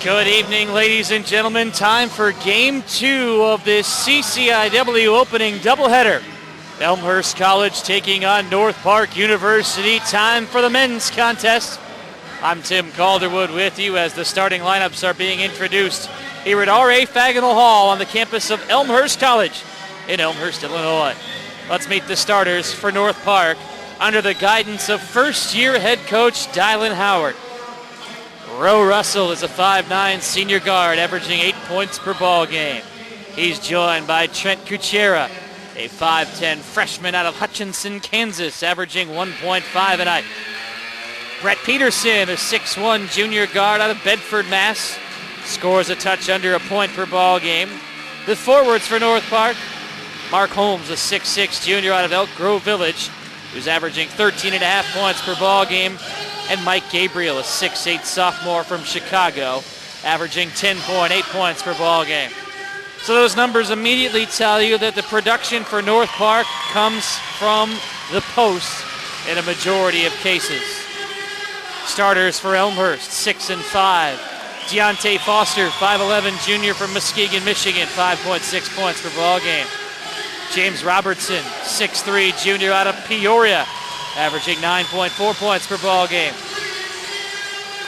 Good evening, ladies and gentlemen. Time for Game 2 of this CCIW opening doubleheader. Elmhurst College taking on North Park University. Time for the men's contest. I'm Tim Calderwood with you as the starting lineups are being introduced here at R.A. Faginal Hall on the campus of Elmhurst College in Elmhurst, Illinois. Let's meet the starters for North Park under the guidance of first-year head coach Dylan Howard. Roe Russell is a 5'9" senior guard, averaging 8 points per ball game. He's joined by Trent Kuchera, a 5'10" freshman out of Hutchinson, Kansas, averaging 1.5 a night. Brett Peterson, a 6'1" junior guard out of Bedford, Mass, scores a touch under a point per ball game. The forwards for North Park, Mark Holmes, a 6'6" junior out of Elk Grove Village, who's averaging 13.5 points per ball game. And Mike Gabriel, a 6'8" sophomore from Chicago, averaging 10.8 points per ball game. So those numbers immediately tell you that the production for North Park comes from the post in a majority of cases. Starters for Elmhurst, 6'5". Deontay Foster, 5'11" junior from Muskegon, Michigan, 5.6 points per ball game. James Robertson, 6'3", junior out of Peoria, averaging 9.4 points per ball game.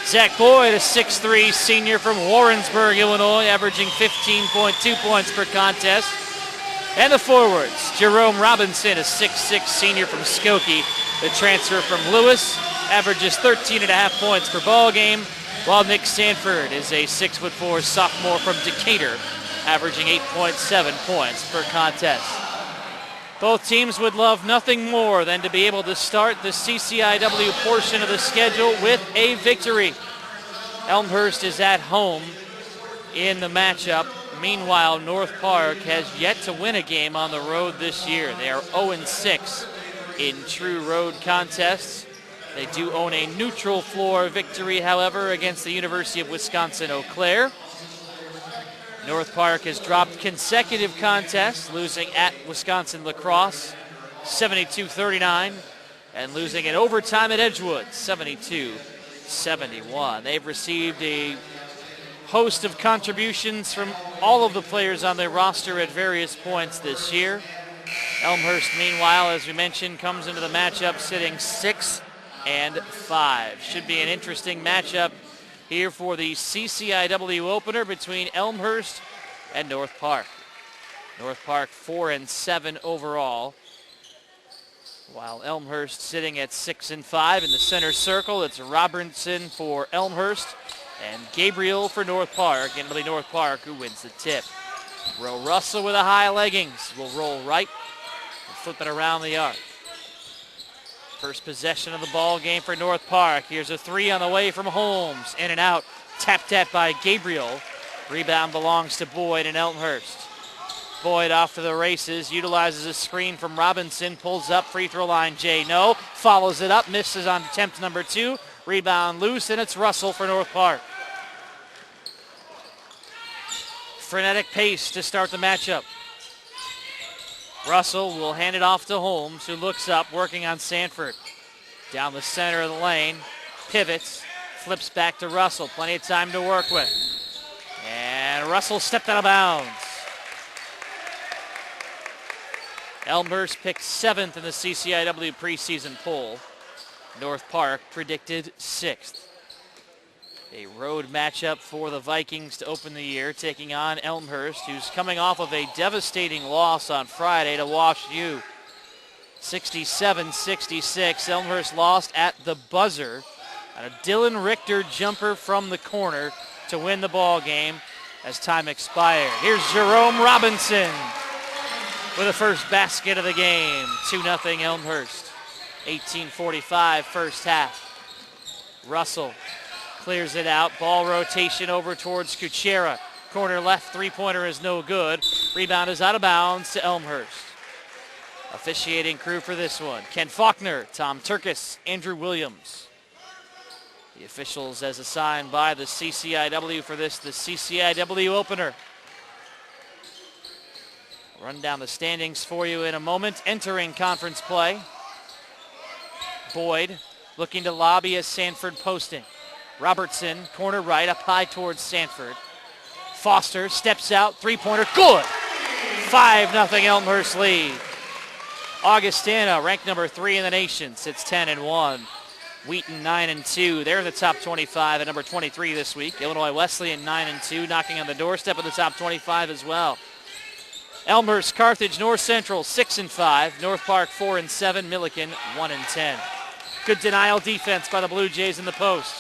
Zach Boyd, a 6'3" senior from Warrensburg, Illinois, averaging 15.2 points per contest. And the forwards, Jerome Robinson, a 6'6" senior from Skokie, the transfer from Lewis, averages 13.5 points per ball game, while Nick Sanford is a 6'4" sophomore from Decatur, averaging 8.7 points per contest. Both teams would love nothing more than to be able to start the CCIW portion of the schedule with a victory. Elmhurst is at home in the matchup. Meanwhile, North Park has yet to win a game on the road this year. They are 0-6 in true road contests. They do own a neutral floor victory, however, against the University of Wisconsin-Eau Claire. North Park has dropped consecutive contests, losing at Wisconsin La Crosse, 72-39, and losing in overtime at Edgewood, 72-71. They've received a host of contributions from all of the players on their roster at various points this year. Elmhurst, meanwhile, as we mentioned, comes into the matchup sitting 6-5. Should be an interesting matchup here for the CCIW opener between Elmhurst and North Park. North Park 4-7 overall, while Elmhurst sitting at 6-5 in the center circle. It's Robertson for Elmhurst and Gabriel for North Park, and it'll be North Park who wins the tip. Roe Russell with a high leggings will roll right and flip it around the arc. First possession of the ball game for North Park. Here's a three on the way from Holmes. In and out. Tapped at by Gabriel. Rebound belongs to Boyd and Elmhurst. Boyd off to the races. Utilizes a screen from Robinson. Pulls up. Free throw line. No. Follows it up. Misses on attempt number 2. Rebound loose, and it's Russell for North Park. Frenetic pace to start the matchup. Russell will hand it off to Holmes, who looks up, working on Sanford. Down the center of the lane, pivots, flips back to Russell. Plenty of time to work with. And Russell stepped out of bounds. Elmhurst picked 7th in the CCIW preseason poll. North Park predicted 6th. A road matchup for the Vikings to open the year, taking on Elmhurst, who's coming off of a devastating loss on Friday to Wash U. 67-66. Elmhurst lost at the buzzer on a Dylan Richter jumper from the corner to win the ball game as time expired. Here's Jerome Robinson with the first basket of the game. 2-0 Elmhurst. 18:45 first half. Russell clears it out. Ball rotation over towards Kuchera. Corner left, three-pointer is no good. Rebound is out of bounds to Elmhurst. Officiating crew for this one: Ken Faulkner, Tom Turkis, Andrew Williams. The officials as assigned by the CCIW for this, the CCIW opener. Run down the standings for you in a moment. Entering conference play, Boyd looking to lobby as Sanford posting. Robertson, corner right, up high towards Sanford. Foster steps out, three-pointer, good! 5-0 Elmhurst lead. Augustana, ranked number 3 in the nation, sits 10-1. Wheaton 9-2. They're in the top 25 at number 23 this week. Illinois Wesleyan 9-2, knocking on the doorstep of the top 25 as well. Elmhurst, Carthage, North Central 6-5. North Park 4-7. Milliken 1-10. Good denial defense by the Blue Jays in the post.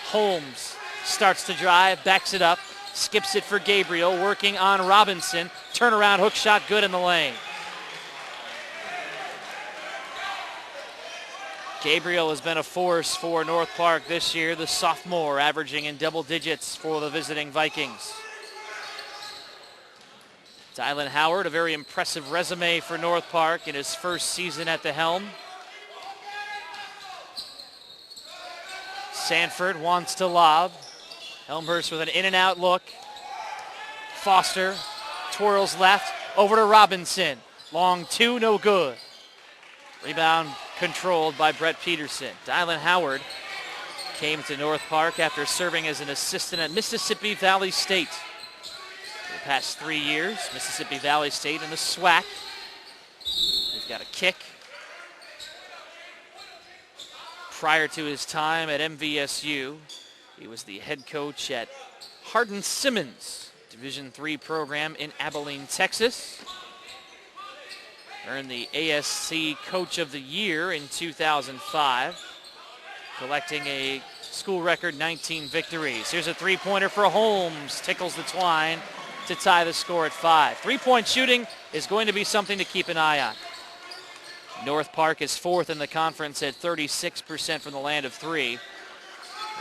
Holmes starts to drive, backs it up, skips it for Gabriel, working on Robinson. Turnaround hook shot, good in the lane. Gabriel has been a force for North Park this year, the sophomore, averaging in double digits for the visiting Vikings. Dylan Howard, a very impressive resume for North Park in his first season at the helm. Sanford wants to lob. Elmhurst with an in-and-out look. Foster twirls left, over to Robinson. Long two, no good. Rebound controlled by Brett Peterson. Dylan Howard came to North Park after serving as an assistant at Mississippi Valley State. For the past 3 years, Mississippi Valley State in the SWAC. He's got a kick. Prior to his time at MVSU, he was the head coach at Hardin-Simmons, Division III program in Abilene, Texas. Earned the ASC Coach of the Year in 2005, collecting a school record 19 victories. Here's a three-pointer for Holmes. Tickles the twine to tie the score at 5. Three-point shooting is going to be something to keep an eye on. North Park is 4th in the conference at 36% from the land of 3,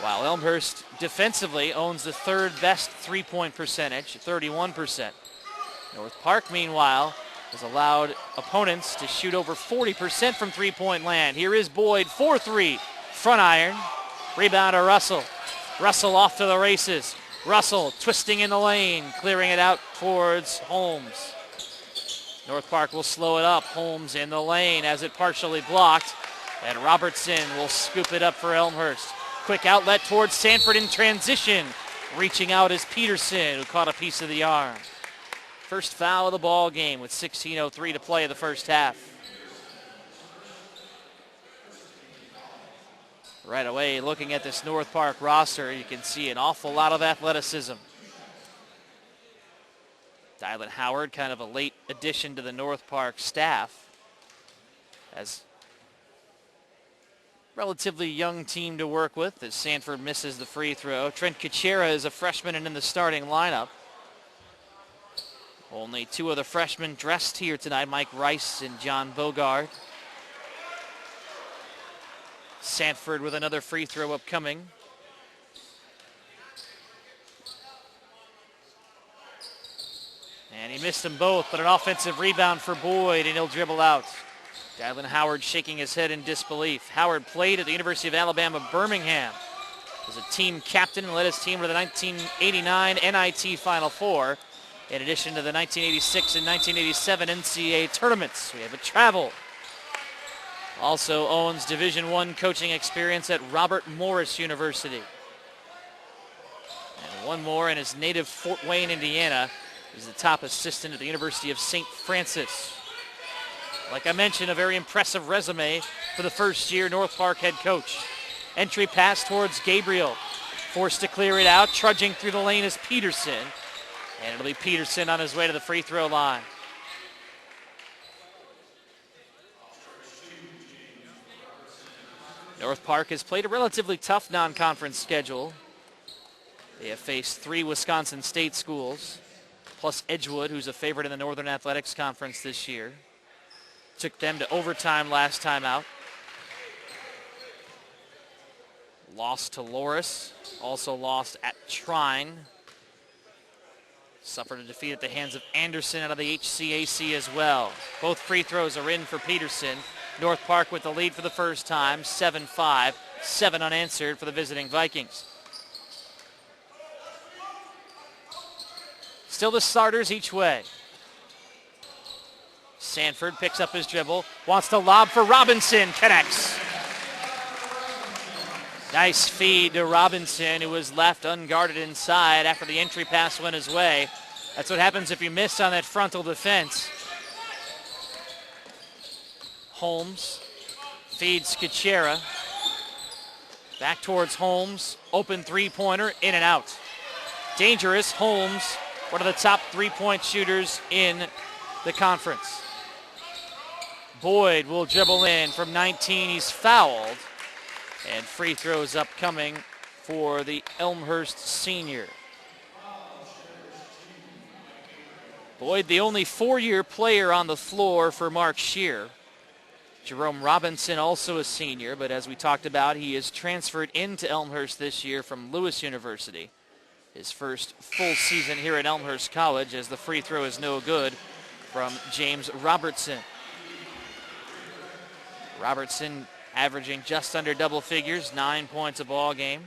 while Elmhurst defensively owns the 3rd best three-point percentage, 31%. North Park, meanwhile, has allowed opponents to shoot over 40% from three-point land. Here is Boyd, 4-3, front iron. Rebound to Russell. Russell off to the races. Russell twisting in the lane, clearing it out towards Holmes. North Park will slow it up. Holmes in the lane as it partially blocked. And Robertson will scoop it up for Elmhurst. Quick outlet towards Sanford in transition. Reaching out is Peterson, who caught a piece of the arm. First foul of the ball game with 16:03 to play in the first half. Right away, looking at this North Park roster, you can see an awful lot of athleticism. Dylan Howard, kind of a late addition to the North Park staff, as relatively young team to work with as Sanford misses the free throw. Trent Kuchera is a freshman and in the starting lineup. Only 2 of the freshmen dressed here tonight, Mike Rice and John Bogard. Sanford with another free throw upcoming. And he missed them both, but an offensive rebound for Boyd, and he'll dribble out. Dylan Howard shaking his head in disbelief. Howard played at the University of Alabama, Birmingham. Was a team captain and led his team to the 1989 NIT Final Four. In addition to the 1986 and 1987 NCAA tournaments. We have a travel. Also owns Division I coaching experience at Robert Morris University. And one more in his native Fort Wayne, Indiana. He's the top assistant at the University of St. Francis. Like I mentioned, a very impressive resume for the first-year North Park head coach. Entry pass towards Gabriel. Forced to clear it out. Trudging through the lane is Peterson. And it'll be Peterson on his way to the free throw line. North Park has played a relatively tough non-conference schedule. They have faced 3 Wisconsin State schools, plus Edgewood, who's a favorite in the Northern Athletics Conference this year. Took them to overtime last time out. Lost to Loris, also lost at Trine. Suffered a defeat at the hands of Anderson out of the HCAC as well. Both free throws are in for Peterson. North Park with the lead for the first time, 7-5, 7 unanswered for the visiting Vikings. Still the starters each way. Sanford picks up his dribble, wants to lob for Robinson, connects. Nice feed to Robinson, who was left unguarded inside after the entry pass went his way. That's what happens if you miss on that frontal defense. Holmes feeds Kuchera. Back towards Holmes. Open three-pointer, in and out. Dangerous. Holmes, one of the top three-point shooters in the conference. Boyd will dribble in from 19. He's fouled. And free throws upcoming for the Elmhurst senior. Boyd, the only four-year player on the floor for Mark Scheer. Jerome Robinson, also a senior, but as we talked about, he is transferred into Elmhurst this year from Lewis University. His first full season here at Elmhurst College, as the free throw is no good from James Robertson. Robertson averaging just under double figures, 9 points a ball game.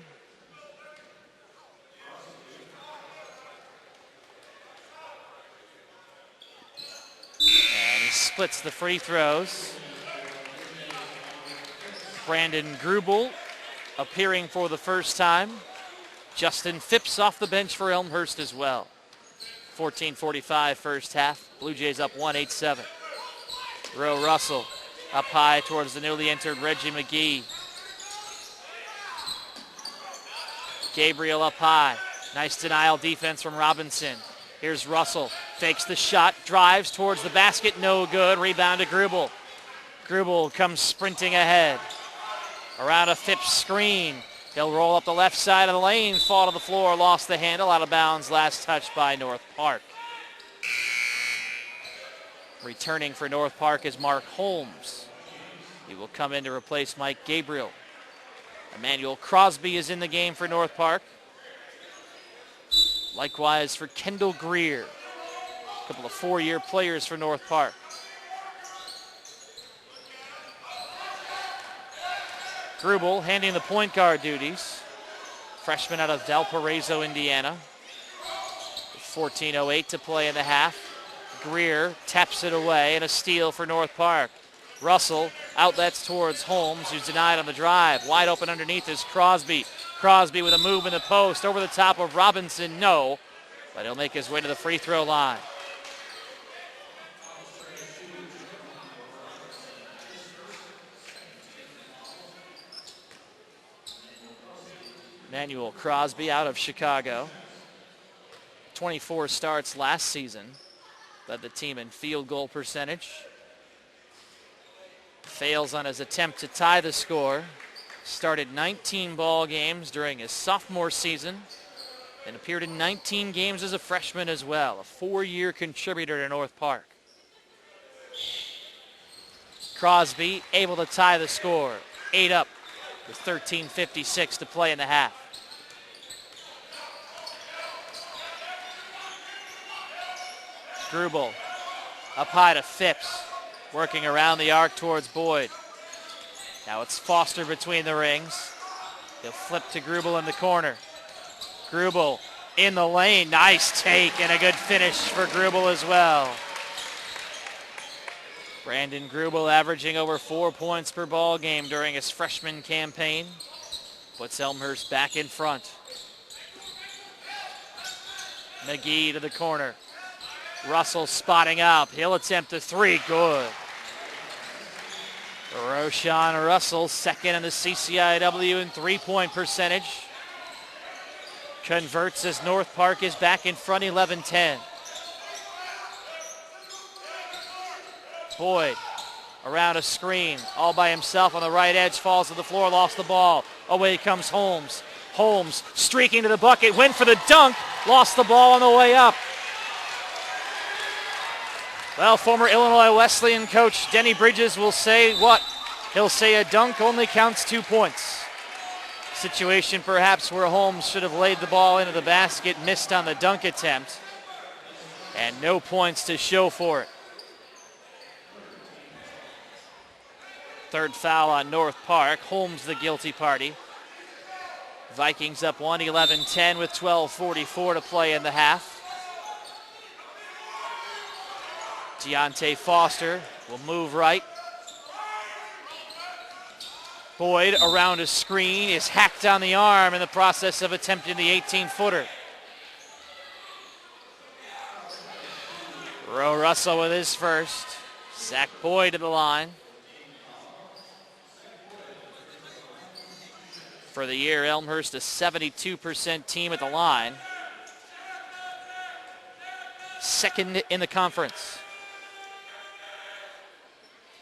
And he splits the free throws. Brandon Grubel appearing for the first time. Justin Phipps off the bench for Elmhurst as well. 14:45 first half. Blue Jays up 1-8-7. Roe Russell up high towards the newly entered Reggie McGee. Gabriel up high. Nice denial defense from Robinson. Here's Russell. Fakes the shot. Drives towards the basket. No good. Rebound to Grubel. Grubel comes sprinting ahead. Around a Phipps screen. He'll roll up the left side of the lane. Fall to the floor. Lost the handle. Out of bounds. Last touch by North Park. Returning for North Park is Mark Holmes. He will come in to replace Mike Gabriel. Emmanuel Crosby is in the game for North Park. Likewise for Kendall Greer. A couple of four-year players for North Park. Grubel handing the point guard duties. Freshman out of Valparaiso, Indiana. 14:08 to play in the half. Greer taps it away, and a steal for North Park. Russell outlets towards Holmes, who's denied on the drive. Wide open underneath is Crosby. Crosby with a move in the post over the top of Robinson. No, but he'll make his way to the free throw line. Emmanuel Crosby out of Chicago. 24 starts last season. Led the team in field goal percentage. Fails on his attempt to tie the score. Started 19 ball games during his sophomore season and appeared in 19 games as a freshman as well. A four-year contributor to North Park. Crosby able to tie the score. 8 up with 13:56 to play in the half. Grubel up high to Phipps, working around the arc towards Boyd. Now it's Foster between the rings. He'll flip to Grubel in the corner. Grubel in the lane. Nice take and a good finish for Grubel as well. Brandon Grubel averaging over 4 points per ball game during his freshman campaign. Puts Elmhurst back in front. McGee to the corner. Russell spotting up. He'll attempt a three. Good. Roshan Russell, second in the CCIW in three-point percentage. Converts as North Park is back in front, 11-10. Boyd around a screen, all by himself on the right edge, falls to the floor, lost the ball. Away comes Holmes. Holmes streaking to the bucket, went for the dunk, lost the ball on the way up. Well, former Illinois Wesleyan coach Denny Bridges will say what? He'll say a dunk only counts 2 points. Situation perhaps where Holmes should have laid the ball into the basket, missed on the dunk attempt, and no points to show for it. Third foul on North Park. Holmes the guilty party. Vikings up 1, 11-10 with 12:44 to play in the half. Deontay Foster will move right. Boyd around a screen is hacked on the arm in the process of attempting the 18-footer. Roe Russell with his first. Zach Boyd to the line. For the year, Elmhurst a 72% team at the line. Second in the conference.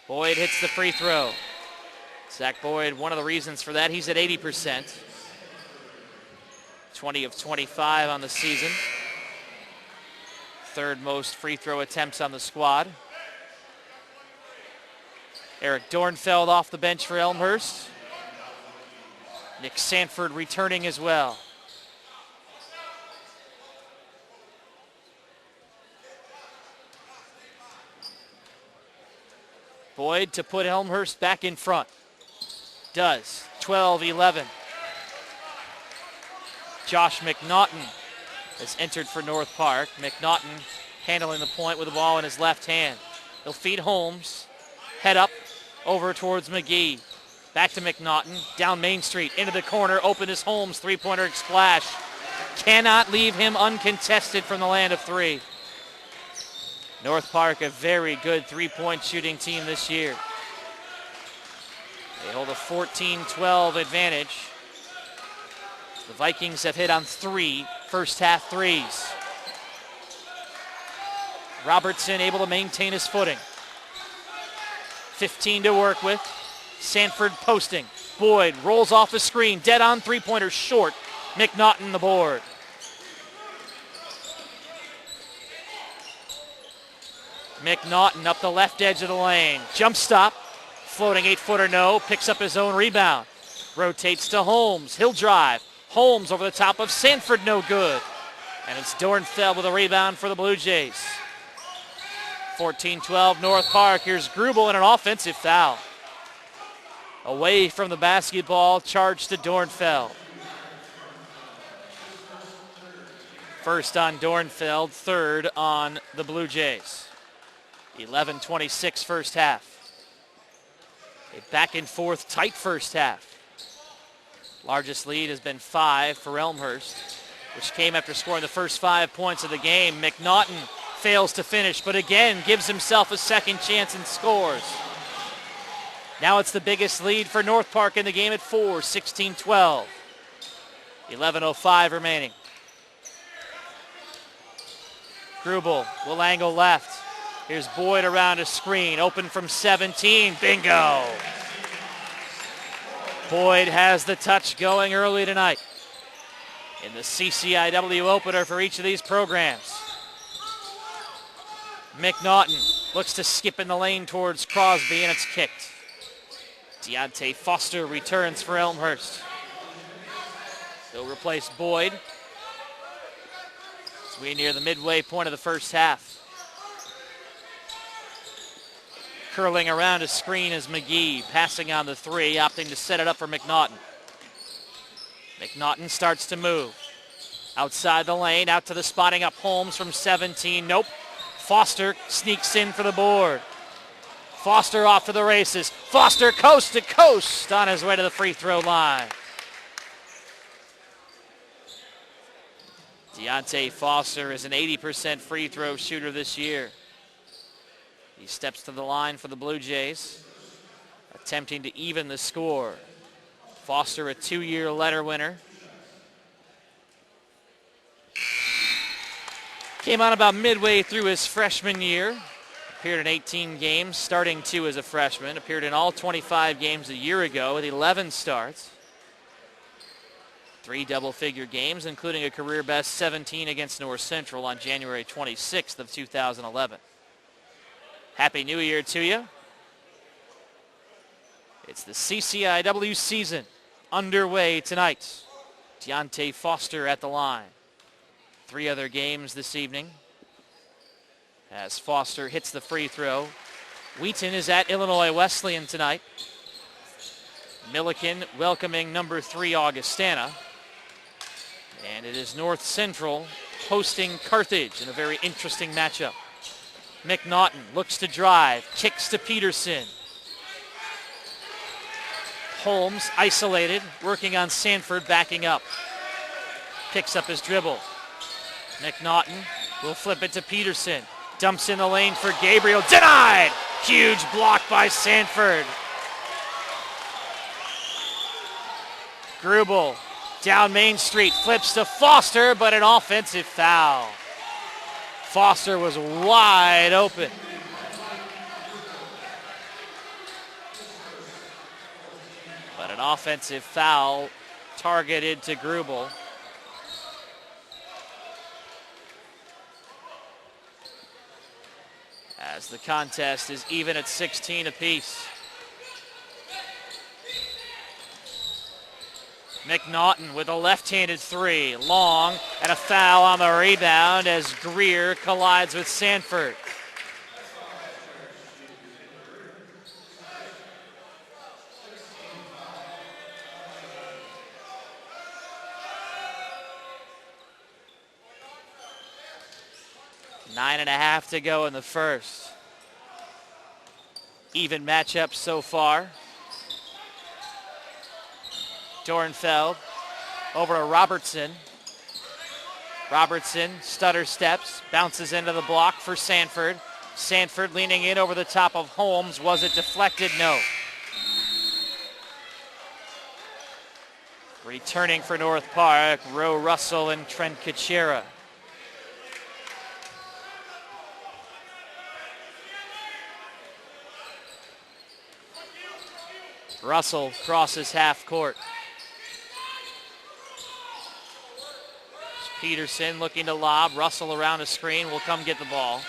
Boyd hits the free throw. Zach Boyd, one of the reasons for that, he's at 80%. 20 of 25 on the season. Third most free throw attempts on the squad. Eric Dornfeld off the bench for Elmhurst. Nick Sanford returning as well. Boyd to put Elmhurst back in front. Does. 12-11. Josh McNaughton has entered for North Park. McNaughton handling the point with the ball in his left hand. He'll feed Holmes. Head up over towards McGee. Back to McNaughton. Down Main Street. Into the corner. Open is Holmes. Three-pointer splash. Cannot leave him uncontested from the land of three. North Park, a very good three-point shooting team this year. They hold a 14-12 advantage. The Vikings have hit on 3 first-half threes. Robertson able to maintain his footing. 15 to work with. Sanford posting. Boyd rolls off a screen. Dead on three-pointer short. McNaughton the board. McNaughton up the left edge of the lane. Jump stop. Floating 8-footer no. Picks up his own rebound. Rotates to Holmes. He'll drive. Holmes over the top of Sanford, no good. And it's Dornfeld with a rebound for the Blue Jays. 14-12 North Park. Here's Grubel in an offensive foul. Away from the basketball, charged to Dornfeld. First on Dornfeld, third on the Blue Jays. 11-26 first half. A back and forth tight first half. Largest lead has been 5 for Elmhurst, which came after scoring the first 5 points of the game. McNaughton fails to finish, but again gives himself a second chance and scores. Now it's the biggest lead for North Park in the game at 4, 16-12. 11:05 remaining. Grubel will angle left. Here's Boyd around a screen, open from 17, bingo. Boyd has the touch going early tonight in the CCIW opener for each of these programs. McNaughton looks to skip in the lane towards Crosby, and it's kicked. Deontay Foster returns for Elmhurst. He'll replace Boyd as we near the midway point of the first half. Curling around a screen is McGee, passing on the three, opting to set it up for McNaughton. McNaughton starts to move. Outside the lane, out to the spotting up Holmes from 17. Nope. Foster sneaks in for the board. Foster off to the races. Foster coast to coast on his way to the free throw line. Deontay Foster is an 80% free throw shooter this year. He steps to the line for the Blue Jays, attempting to even the score. Foster, a 2-year letter winner. Came on about midway through his freshman year. Appeared in 18 games, starting 2 as a freshman. Appeared in all 25 games a year ago with 11 starts. 3 double-figure games, including a career-best 17 against North Central on January 26th of 2011. Happy New Year to you. It's the CCIW season underway tonight. Deontay Foster at the line. 3 other games this evening as Foster hits the free throw. Wheaton is at Illinois Wesleyan tonight. Milliken welcoming number 3 Augustana. And it is North Central hosting Carthage in a very interesting matchup. McNaughton looks to drive, kicks to Peterson. Holmes isolated, working on Sanford, backing up. Picks up his dribble. McNaughton will flip it to Peterson. Dumps in the lane for Gabriel. Denied! Huge block by Sanford. Grubel down Main Street, flips to Foster, but an offensive foul. Foster was wide open. But an offensive foul targeted to Grubel. As the contest is even at 16 apiece. McNaughton with a left-handed three, long, and a foul on the rebound as Greer collides with Sanford. Nine and a half to go in the first. Even matchup so far. Dornfeld over to Robertson. Robertson stutter steps, bounces into the block for Sanford. Sanford leaning in over the top of Holmes. Was it deflected? No. Returning for North Park, Roe Russell and Trent Kuchera. Russell crosses half court. Peterson looking to lob. Russell around a screen will come get the ball.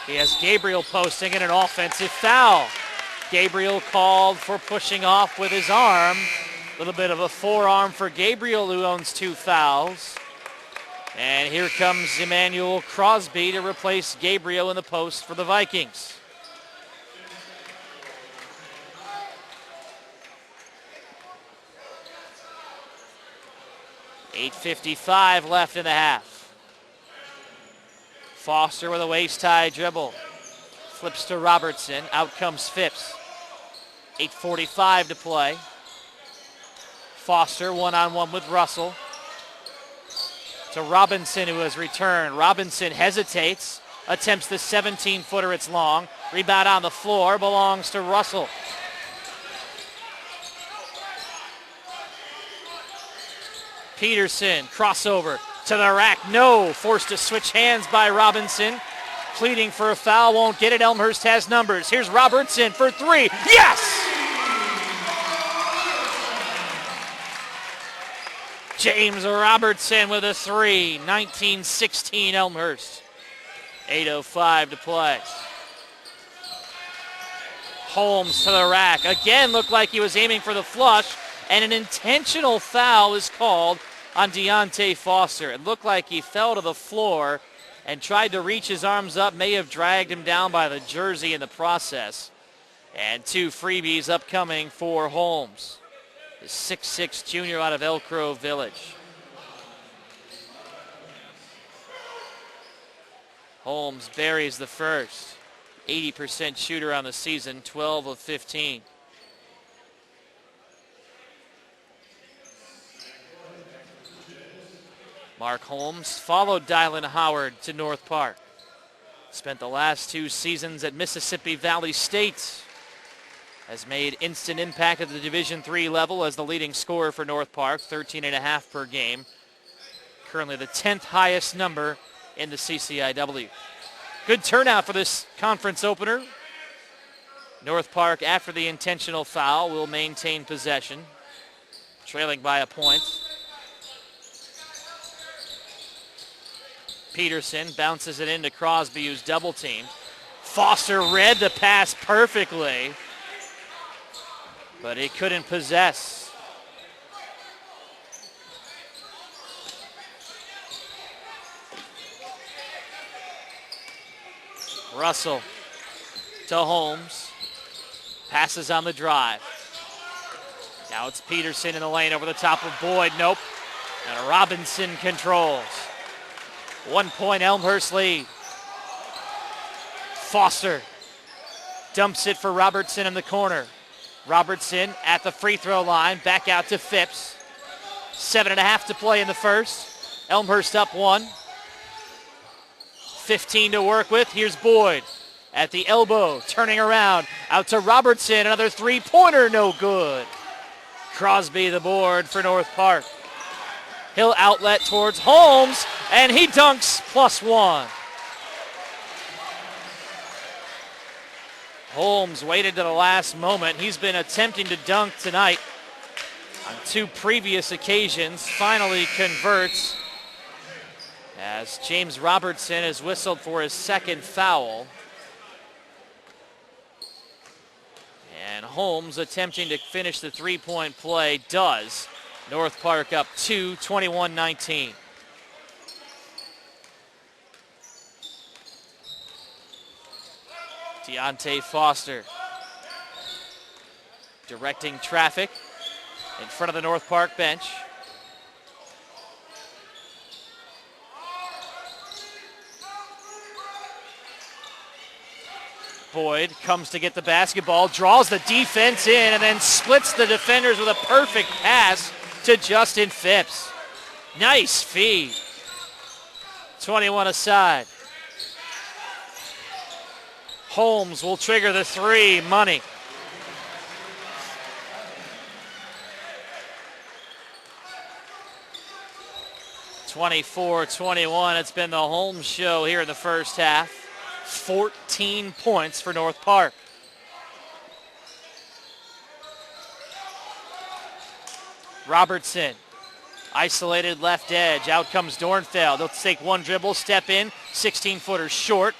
He has Gabriel posting and an offensive foul. Gabriel called for pushing off with his arm. A little bit of a forearm for Gabriel, who owns 2 fouls. And here comes Emmanuel Crosby to replace Gabriel in the post for the Vikings. .8:55 left in the half. Foster with a waist-high dribble. Flips to Robertson. Out comes Phipps. 8:45 to play. Foster one-on-one with Russell. To Robinson, who has returned. Robinson hesitates. Attempts the 17-footer. It's long. Rebound on the floor. Belongs to Russell. Peterson, crossover to the rack. No. Forced to switch hands by Robinson. Pleading for a foul. Won't get it. Elmhurst has numbers. Here's Robertson for 3. Yes! James Robertson with a 3. 19-16 Elmhurst. 8:05 to play. Holmes to the rack. Again looked like he was aiming for the flush, and an intentional foul is called on Deontay Foster. It looked like he fell to the floor and tried to reach his arms up, may have dragged him down by the jersey in the process. And 2 freebies upcoming for Holmes, the 6'6" junior out of Elk Grove Village. Holmes buries the first. 80% shooter on the season, 12 of 15. Mark Holmes followed Dylan Howard to North Park. Spent the last 2 seasons at Mississippi Valley State. Has made instant impact at the Division III level as the leading scorer for North Park, 13.5 per game. Currently the 10th highest number in the CCIW. Good turnout for this conference opener. North Park, after the intentional foul, will maintain possession, trailing by a point. Peterson bounces it into Crosby, who's double-teamed. Foster read the pass perfectly, but he couldn't possess. Russell to Holmes. Passes on the drive. Now it's Peterson in the lane over the top of Boyd. Nope. And Robinson controls. 1 point Elmhurst lead. Foster dumps it for Robertson in the corner. Robertson at the free throw line, back out to Phipps. 7.5 to play in the first. Elmhurst up 1. 15 to work with. Here's Boyd at the elbow, turning around, out to Robertson. Another three-pointer, no good. Crosby the board for North Park. He'll outlet towards Holmes, and he dunks +1. Holmes waited to the last moment. He's been attempting to dunk tonight on 2 previous occasions. Finally converts as James Robertson has whistled for his second foul. And Holmes attempting to finish the three-point play does. North Park up 2, 21-19. Deontay Foster directing traffic in front of the North Park bench. Boyd comes to get the basketball, draws the defense in, and then splits the defenders with a perfect pass to Justin Phipps. Nice feed. 21 aside. Holmes will trigger the three. Money. (24-21). It's been the Holmes show here in the first half. 14 points for North Park. Robertson, isolated left edge. Out comes Dornfeld. They'll take one dribble, step in, 16-footer short.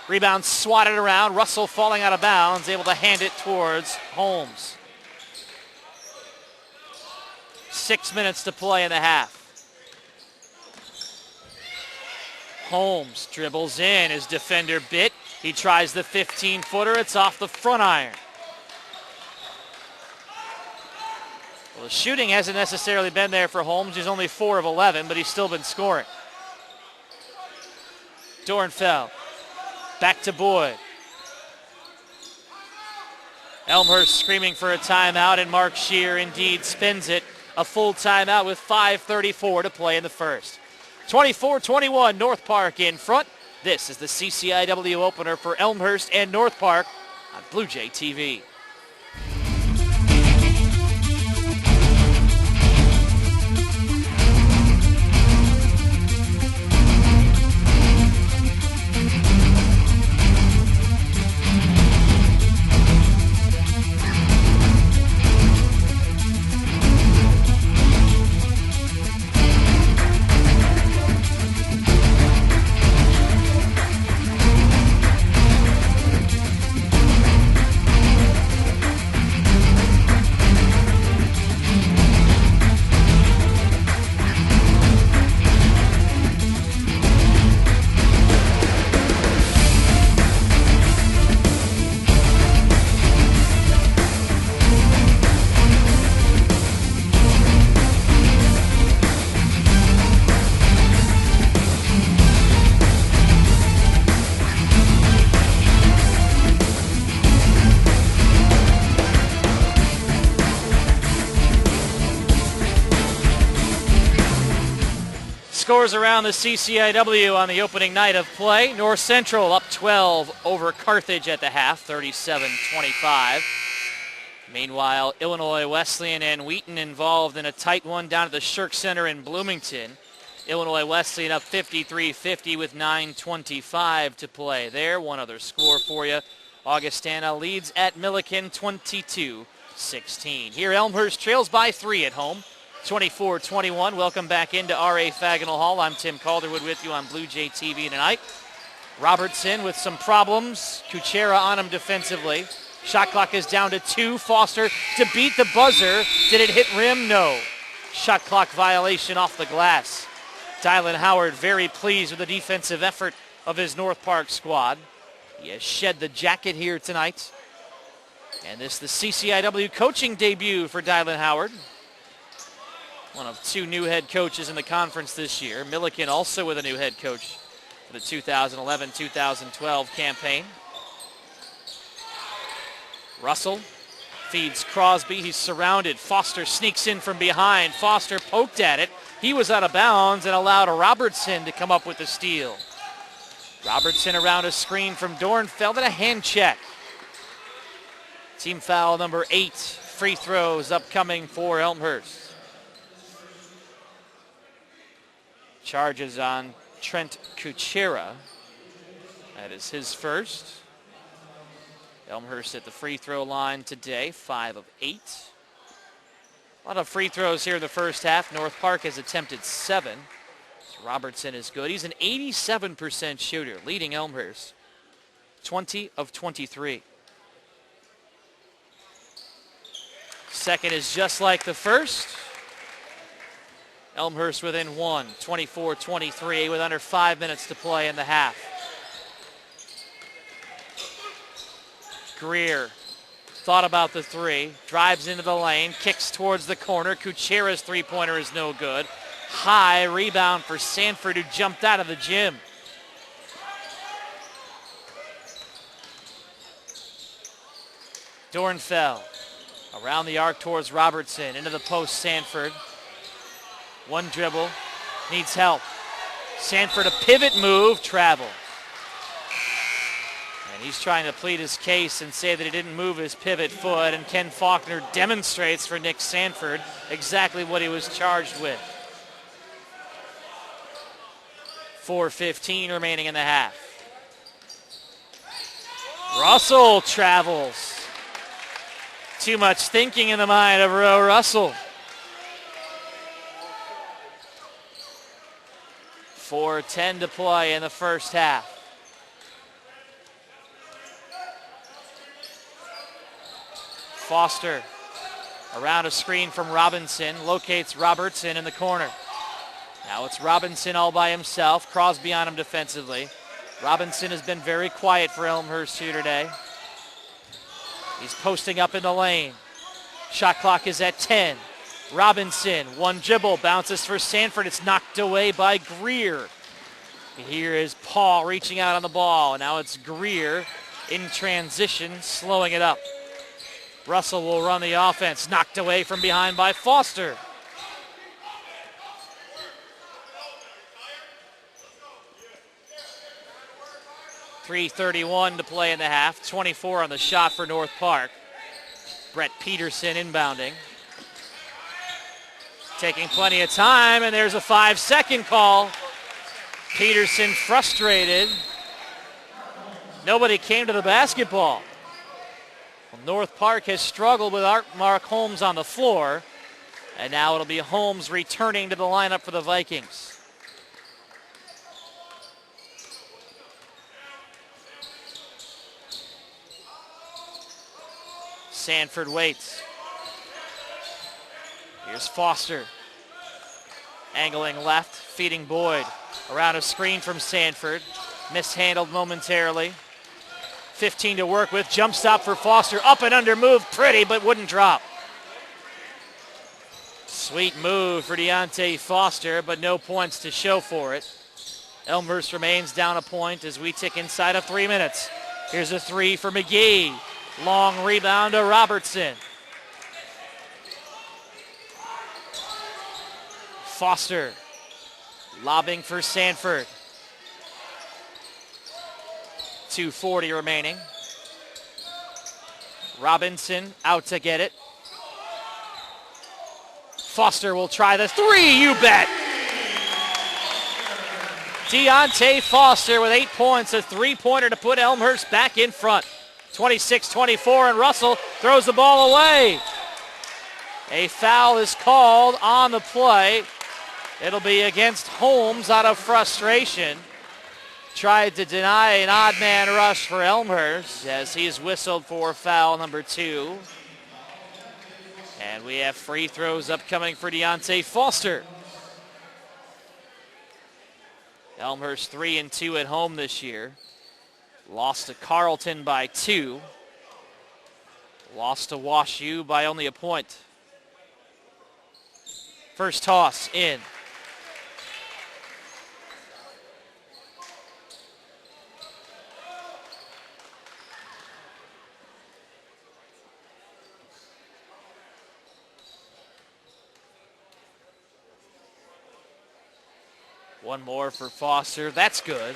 Rebound swatted around. Russell falling out of bounds, able to hand it towards Holmes. 6 minutes to play in the half. Holmes dribbles in. His defender bit. He tries the 15-footer. It's off the front iron. Well, the shooting hasn't necessarily been there for Holmes. He's only 4 of 11, but he's still been scoring. Dornfeld. Back to Boyd. Elmhurst screaming for a timeout, and Mark Scheer indeed spins it. A full timeout with 5:34 to play in the first. 24-21, North Park in front. This is the CCIW opener for Elmhurst and North Park on Blue Jay TV. Scores around the CCIW on the opening night of play. North Central up 12 over Carthage at the half, 37-25. Meanwhile, Illinois Wesleyan and Wheaton involved in a tight one down at the Shirk Center in Bloomington. Illinois Wesleyan up 53-50 with 9:25 to play there. One other score for you. Augustana leads at Milliken 22-16. Here Elmhurst trails by 3 at home. 24-21. Welcome back into R.A. Faginal Hall. I'm Tim Calderwood with you on Blue Jay TV tonight. Robertson with some problems. Kuchera on him defensively. Shot clock is down to 2. Foster to beat the buzzer. Did it hit rim? No. Shot clock violation off the glass. Dylan Howard very pleased with the defensive effort of his North Park squad. He has shed the jacket here tonight. And this is the CCIW coaching debut for Dylan Howard. One of 2 new head coaches in the conference this year. Milliken also with a new head coach for the 2011-2012 campaign. Russell, feeds Crosby. He's surrounded. Foster sneaks in from behind. Foster poked at it. He was out of bounds and allowed Robertson to come up with the steal. Robertson around a screen from Dornfeld and a hand check. Team foul number 8. Free throws upcoming for Elmhurst. Charges on Trent Kuchera. That is his first. Elmhurst at the free throw line today, 5 of 8. A lot of free throws here in the first half. North Park has attempted 7. Robertson is good. He's an 87% shooter, leading Elmhurst 20 of 23. Second is just like the first. Elmhurst within 1, 24-23 with under 5 minutes to play in the half. Greer thought about the three, drives into the lane, kicks towards the corner. Kuchera's three-pointer is no good. High rebound for Sanford, who jumped out of the gym. Dornfeld around the arc towards Robertson, into the post Sanford. One dribble, needs help. Sanford a pivot move, travel. And he's trying to plead his case and say that he didn't move his pivot foot, and Ken Faulkner demonstrates for Nick Sanford exactly what he was charged with. 4:15 remaining in the half. Russell travels. Too much thinking in the mind of Roe Russell. 4:10 to play in the first half. Foster around a screen from Robinson, locates Robertson in the corner. Now it's Robinson all by himself. Crosby on him defensively. Robinson has been very quiet for Elmhurst here today. He's posting up in the lane. Shot clock is at 10. Robinson, one dribble, bounces for Sanford. It's knocked away by Greer. Here is Paul reaching out on the ball. Now it's Greer in transition, slowing it up. Russell will run the offense, knocked away from behind by Foster. .331 to play in the half, 24 on the shot for North Park. Brett Peterson inbounding. Taking plenty of time, and there's a 5-second call. Peterson frustrated. Nobody came to the basketball. Well, North Park has struggled with Mark Holmes on the floor, and now it'll be Holmes returning to the lineup for the Vikings. Sanford waits. Here's Foster. Angling left, feeding Boyd. Around a screen from Sanford. Mishandled momentarily. 15 to work with. Jump stop for Foster. Up and under move. Pretty, but wouldn't drop. Sweet move for Deontay Foster, but no points to show for it. Elmhurst remains down a point as we tick inside of 3 minutes. Here's a three for McGee. Long rebound to Robertson. Foster lobbing for Sanford. 2:40 remaining. Robinson out to get it. Foster will try the three, you bet. Deontay Foster with 8 points, a three-pointer to put Elmhurst back in front. 26-24, and Russell throws the ball away. A foul is called on the play. It'll be against Holmes out of frustration. Tried to deny an odd man rush for Elmhurst as he's whistled for foul number 2. And we have free throws upcoming for Deontay Foster. Elmhurst 3-2 at home this year. Lost to Carleton by 2. Lost to Wash U by only a point. First toss in. One more for Foster. That's good.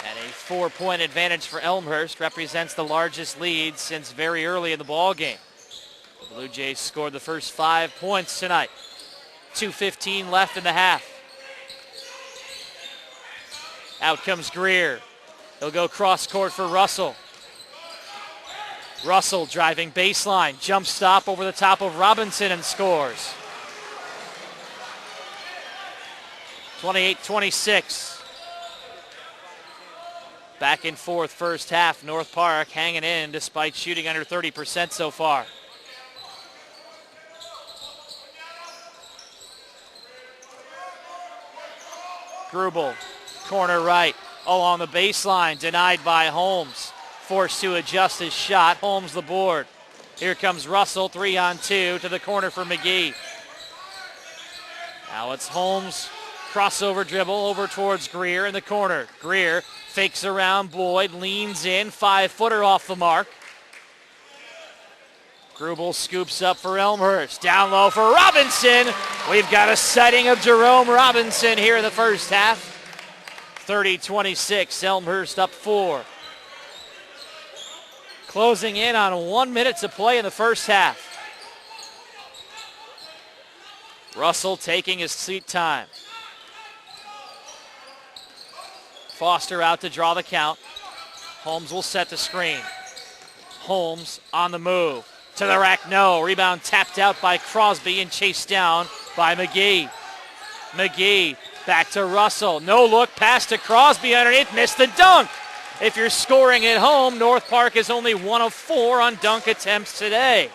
And a 4-point advantage for Elmhurst represents the largest lead since very early in the ball game. The Blue Jays scored the first 5 points tonight. 2:15 left in the half. Out comes Greer. He'll go cross court for Russell. Russell driving baseline, jump stop over the top of Robinson and scores. 28-26. Back and forth first half. North Park hanging in despite shooting under 30% so far. Grubel, corner right, along the baseline, denied by Holmes. Forced to adjust his shot. Holmes the board. Here comes Russell, 3-on-2 to the corner for McGee. Now it's Holmes, crossover dribble over towards Greer in the corner. Greer fakes around Boyd, leans in, 5-footer off the mark. Grubel scoops up for Elmhurst. Down low for Robinson. We've got a sighting of Jerome Robinson here in the first half. 30-26, Elmhurst up 4. Closing in on 1 minute to play in the first half. Russell taking his seat time. Foster out to draw the count. Holmes will set the screen. Holmes on the move. To the rack, no. Rebound tapped out by Crosby and chased down by McGee. McGee back to Russell. No look, pass to Crosby underneath. Missed the dunk. If you're scoring at home, North Park is only 1 of 4 on dunk attempts today.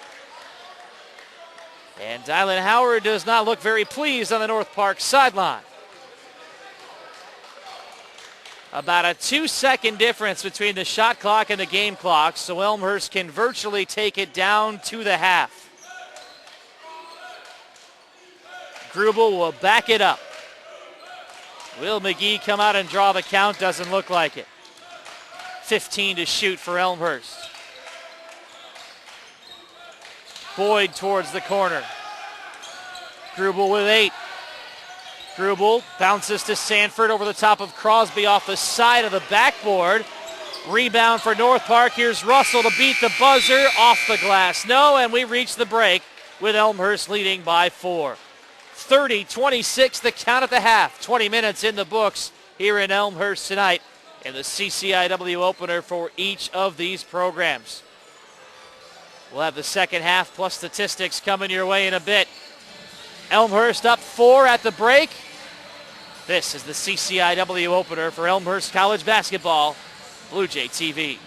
And Dylan Howard does not look very pleased on the North Park sideline. About a 2-second difference between the shot clock and the game clock, so Elmhurst can virtually take it down to the half. Grubel will back it up. Will McGee come out and draw the count? Doesn't look like it. 15 to shoot for Elmhurst. Boyd towards the corner. Grubel with 8. Grubel bounces to Sanford over the top of Crosby off the side of the backboard. Rebound for North Park. Here's Russell to beat the buzzer. Off the glass. No, and we reach the break with Elmhurst leading by 4. 30-26 the count at the half. 20 minutes in the books here in Elmhurst tonight in the CCIW opener for each of these programs. We'll have the second half plus statistics coming your way in a bit. Elmhurst up 4 at the break. This is the CCIW opener for Elmhurst College basketball, Blue Jay TV.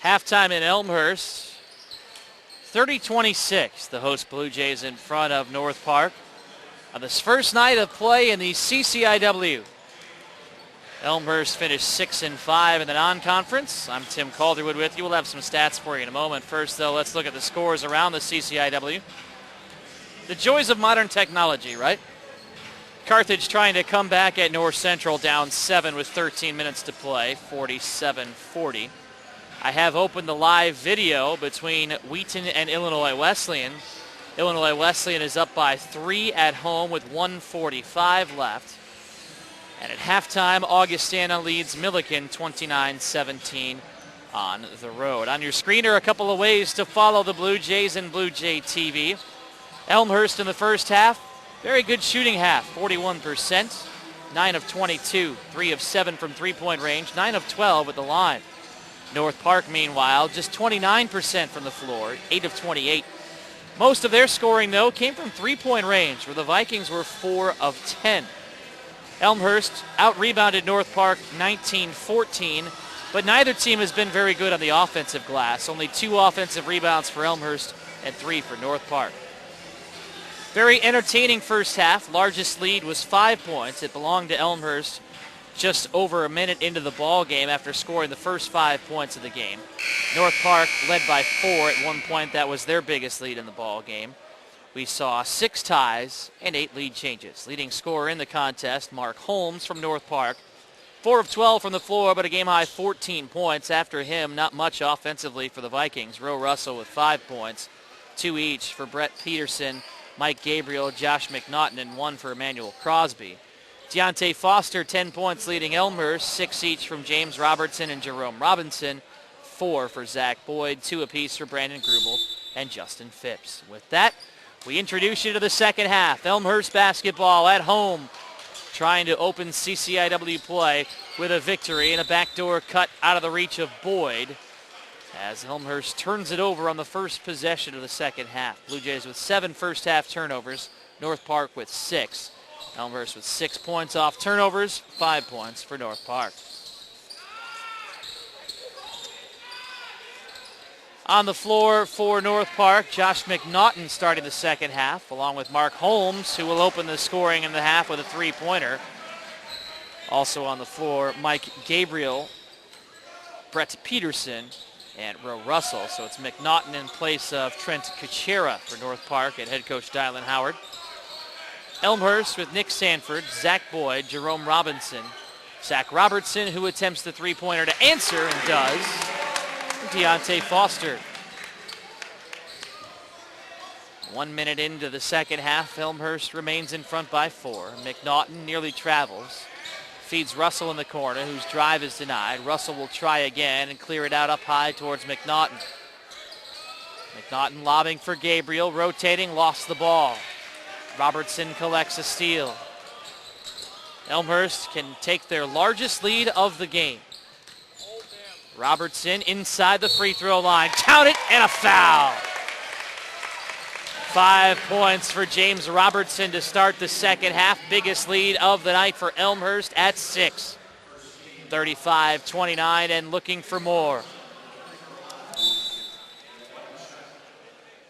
Halftime in Elmhurst, 30-26. The host Blue Jays in front of North Park on this first night of play in the CCIW. Elmhurst finished 6-5 in the non-conference. I'm Tim Calderwood with you. We'll have some stats for you in a moment. First, though, let's look at the scores around the CCIW. The joys of modern technology, right? Carthage trying to come back at North Central, down 7 with 13 minutes to play, 47-40. I have opened the live video between Wheaton and Illinois Wesleyan. Illinois Wesleyan is up by 3 at home with 1:45 left. And at halftime, Augustana leads Milliken 29-17 on the road. On your screen are a couple of ways to follow the Blue Jays and Blue Jay TV. Elmhurst in the first half, very good shooting half, 41%, 9 of 22, 3 of 7 from three-point range, 9 of 12 at the line. North Park, meanwhile, just 29% from the floor, 8 of 28. Most of their scoring, though, came from three-point range, where the Vikings were 4 of 10. Elmhurst out-rebounded North Park 19-14, but neither team has been very good on the offensive glass. Only 2 offensive rebounds for Elmhurst and 3 for North Park. Very entertaining first half. Largest lead was 5 points. It belonged to Elmhurst just over a minute into the ball game after scoring the first 5 points of the game. North Park led by 4 at one point. That was their biggest lead in the ball game. We saw 6 ties and 8 lead changes. Leading scorer in the contest, Mark Holmes from North Park. 4 of 12 from the floor, but a game-high 14 points. After him, not much offensively for the Vikings. Roe Russell with 5 points, 2 each for Brett Peterson, Mike Gabriel, Josh McNaughton, and 1 for Emmanuel Crosby. Deontay Foster, 10 points leading Elmhurst, 6 each from James Robertson and Jerome Robinson, 4 for Zach Boyd, 2 apiece for Brandon Grubel and Justin Phipps. With that, we introduce you to the second half. Elmhurst basketball at home, trying to open CCIW play with a victory and a backdoor cut out of the reach of Boyd as Elmhurst turns it over on the first possession of the second half. Blue Jays with 7 first half turnovers, North Park with 6. Elmhurst with 6 points off turnovers, 5 points for North Park. On the floor for North Park, Josh McNaughton starting the second half, along with Mark Holmes, who will open the scoring in the half with a 3-pointer. Also on the floor, Mike Gabriel, Brett Peterson, and Roe Russell. So it's McNaughton in place of Trent Kuchera for North Park and head coach Dylan Howard. Elmhurst with Nick Sanford, Zach Boyd, Jerome Robinson, Zach Robertson, who attempts the 3-pointer to answer and does. Deontay Foster. 1 minute into the second half, Elmhurst remains in front by 4. McNaughton nearly travels. Feeds Russell in the corner, whose drive is denied. Russell will try again and clear it out up high towards McNaughton. McNaughton lobbing for Gabriel, rotating, lost the ball. Robertson collects a steal. Elmhurst can take their largest lead of the game. Robertson inside the free throw line. Count it, and a foul. 5 points for James Robertson to start the second half. Biggest lead of the night for Elmhurst at 6. 35-29 and looking for more.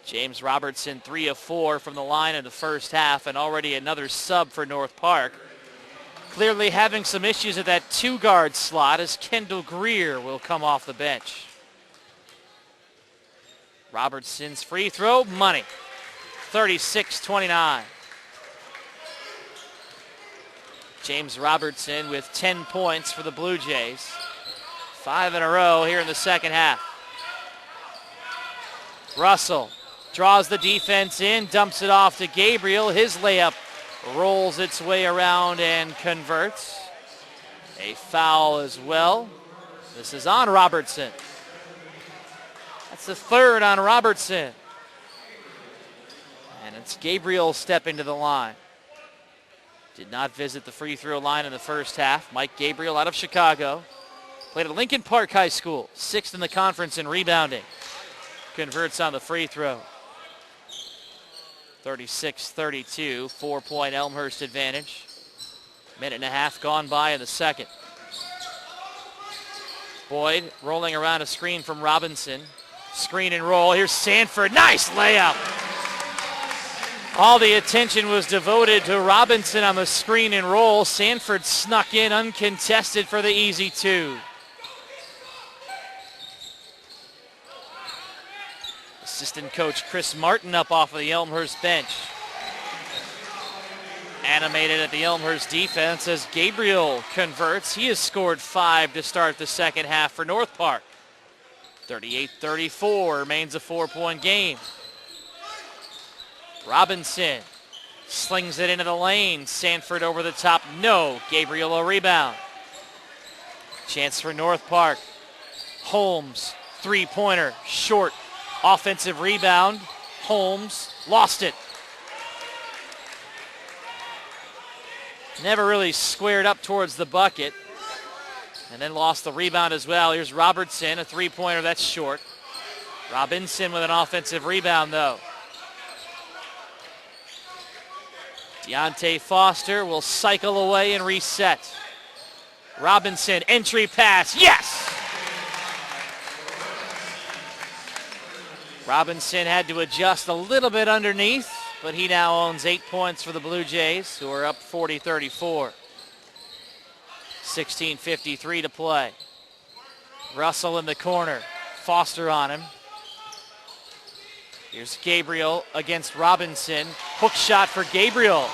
James Robertson 3 of 4 from the line in the first half and already another sub for North Park. Clearly having some issues at that 2-guard slot as Kendall Greer will come off the bench. Robertson's free throw, money. 36-29. James Robertson with 10 points for the Blue Jays. 5 in a row here in the second half. Russell draws the defense in, dumps it off to Gabriel. His layup rolls its way around and converts. A foul as well. This is on Robertson. That's the third on Robertson. And it's Gabriel stepping to the line. Did not visit the free throw line in the first half. Mike Gabriel out of Chicago. Played at Lincoln Park High School. 6th in the conference in rebounding. Converts on the free throw. 36-32, 4-point Elmhurst advantage. Minute and a half gone by in the second. Boyd rolling around a screen from Robinson. Screen and roll. Here's Sanford. Nice layup. All the attention was devoted to Robinson on the screen and roll. Sanford snuck in uncontested for the easy 2. Assistant coach Chris Martin up off of the Elmhurst bench. Animated at the Elmhurst defense as Gabriel converts. He has scored 5 to start the second half for North Park. 38-34 remains a 4-point game. Robinson slings it into the lane. Sanford over the top. No. Gabriel a rebound. Chance for North Park. Holmes, 3-pointer, short. Offensive rebound. Holmes lost it. Never really squared up towards the bucket. And then lost the rebound as well. Here's Robertson, a 3-pointer that's short. Robinson with an offensive rebound though. Deontay Foster will cycle away and reset. Robinson, entry pass, yes! Robinson had to adjust a little bit underneath. but he now owns 8 points for the Blue Jays, who are up 40-34. 16:53 to play. Russell in the corner. Foster on him. Here's Gabriel against Robinson. Hook shot for Gabriel.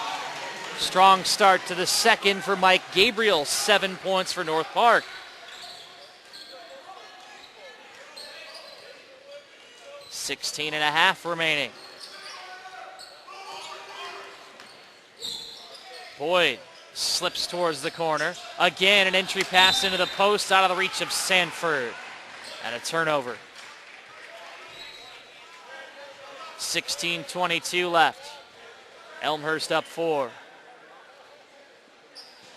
Strong start to the second for Mike Gabriel. 7 points for North Park. .16 and a half remaining. Boyd slips towards the corner. Again, an entry pass into the post out of the reach of Sanford. And a turnover. 16:22 left. Elmhurst up 4.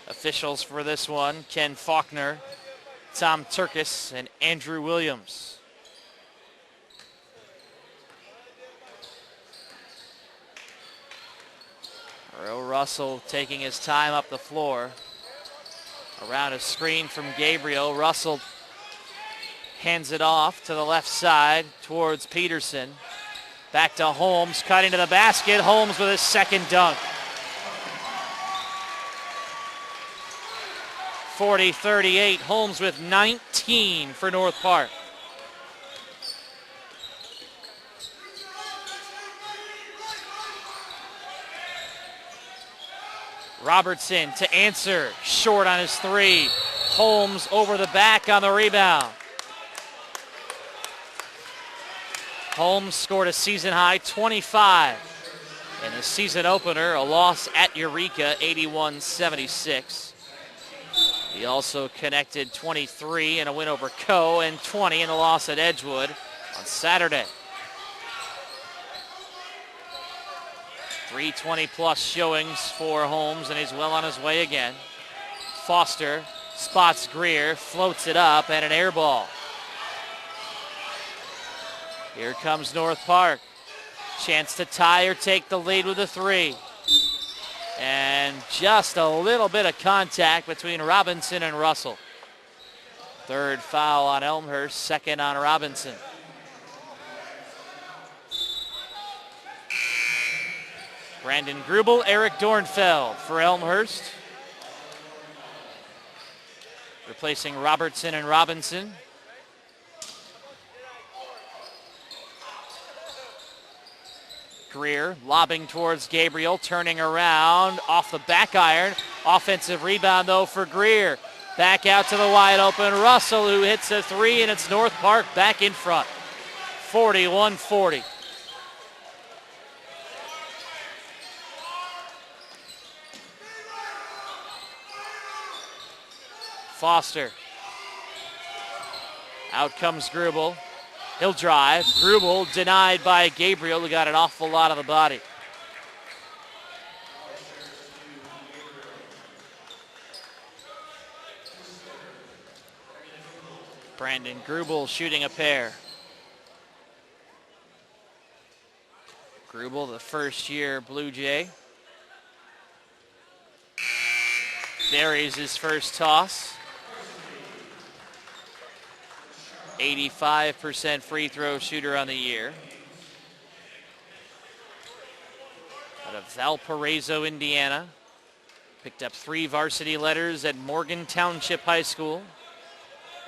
Officials for this one, Ken Faulkner, Tom Turkis, and Andrew Williams. Earl Russell taking his time up the floor. Around a screen from Gabriel. Russell hands it off to the left side towards Peterson. Back to Holmes, cutting to the basket. Holmes with his second dunk. 40-38. Holmes with 19 for North Park. Robertson to answer. Short on his three. Holmes over the back on the rebound. Holmes scored a season-high 25. In the season opener, a loss at Eureka, 81-76. He also connected 23 in a win over Coe and 20 in the loss at Edgewood on Saturday. 320-plus showings for Holmes, and he's well on his way again. Foster spots Greer, floats it up, and an air ball. Here comes North Park. Chance to tie or take the lead with a three. And just a little bit of contact between Robinson and Russell. Third foul on Elmhurst, second on Robinson. Brandon Grubel, Eric Dornfeld for Elmhurst. Replacing Robertson and Robinson. Greer lobbing towards Gabriel, turning around off the back iron. Offensive rebound though for Greer. Back out to the wide open Russell, who hits a three, and it's North Park back in front. 41-40. Foster. Out comes Grubel. He'll drive. Grubel denied by Gabriel, who got an awful lot of the body. Brandon Grubel shooting a pair. Grubel, the first-year Blue Jay. Buries his first toss. 85% free throw shooter on the year. Out of Valparaiso, Indiana. Picked up 3 varsity letters at Morgan Township High School.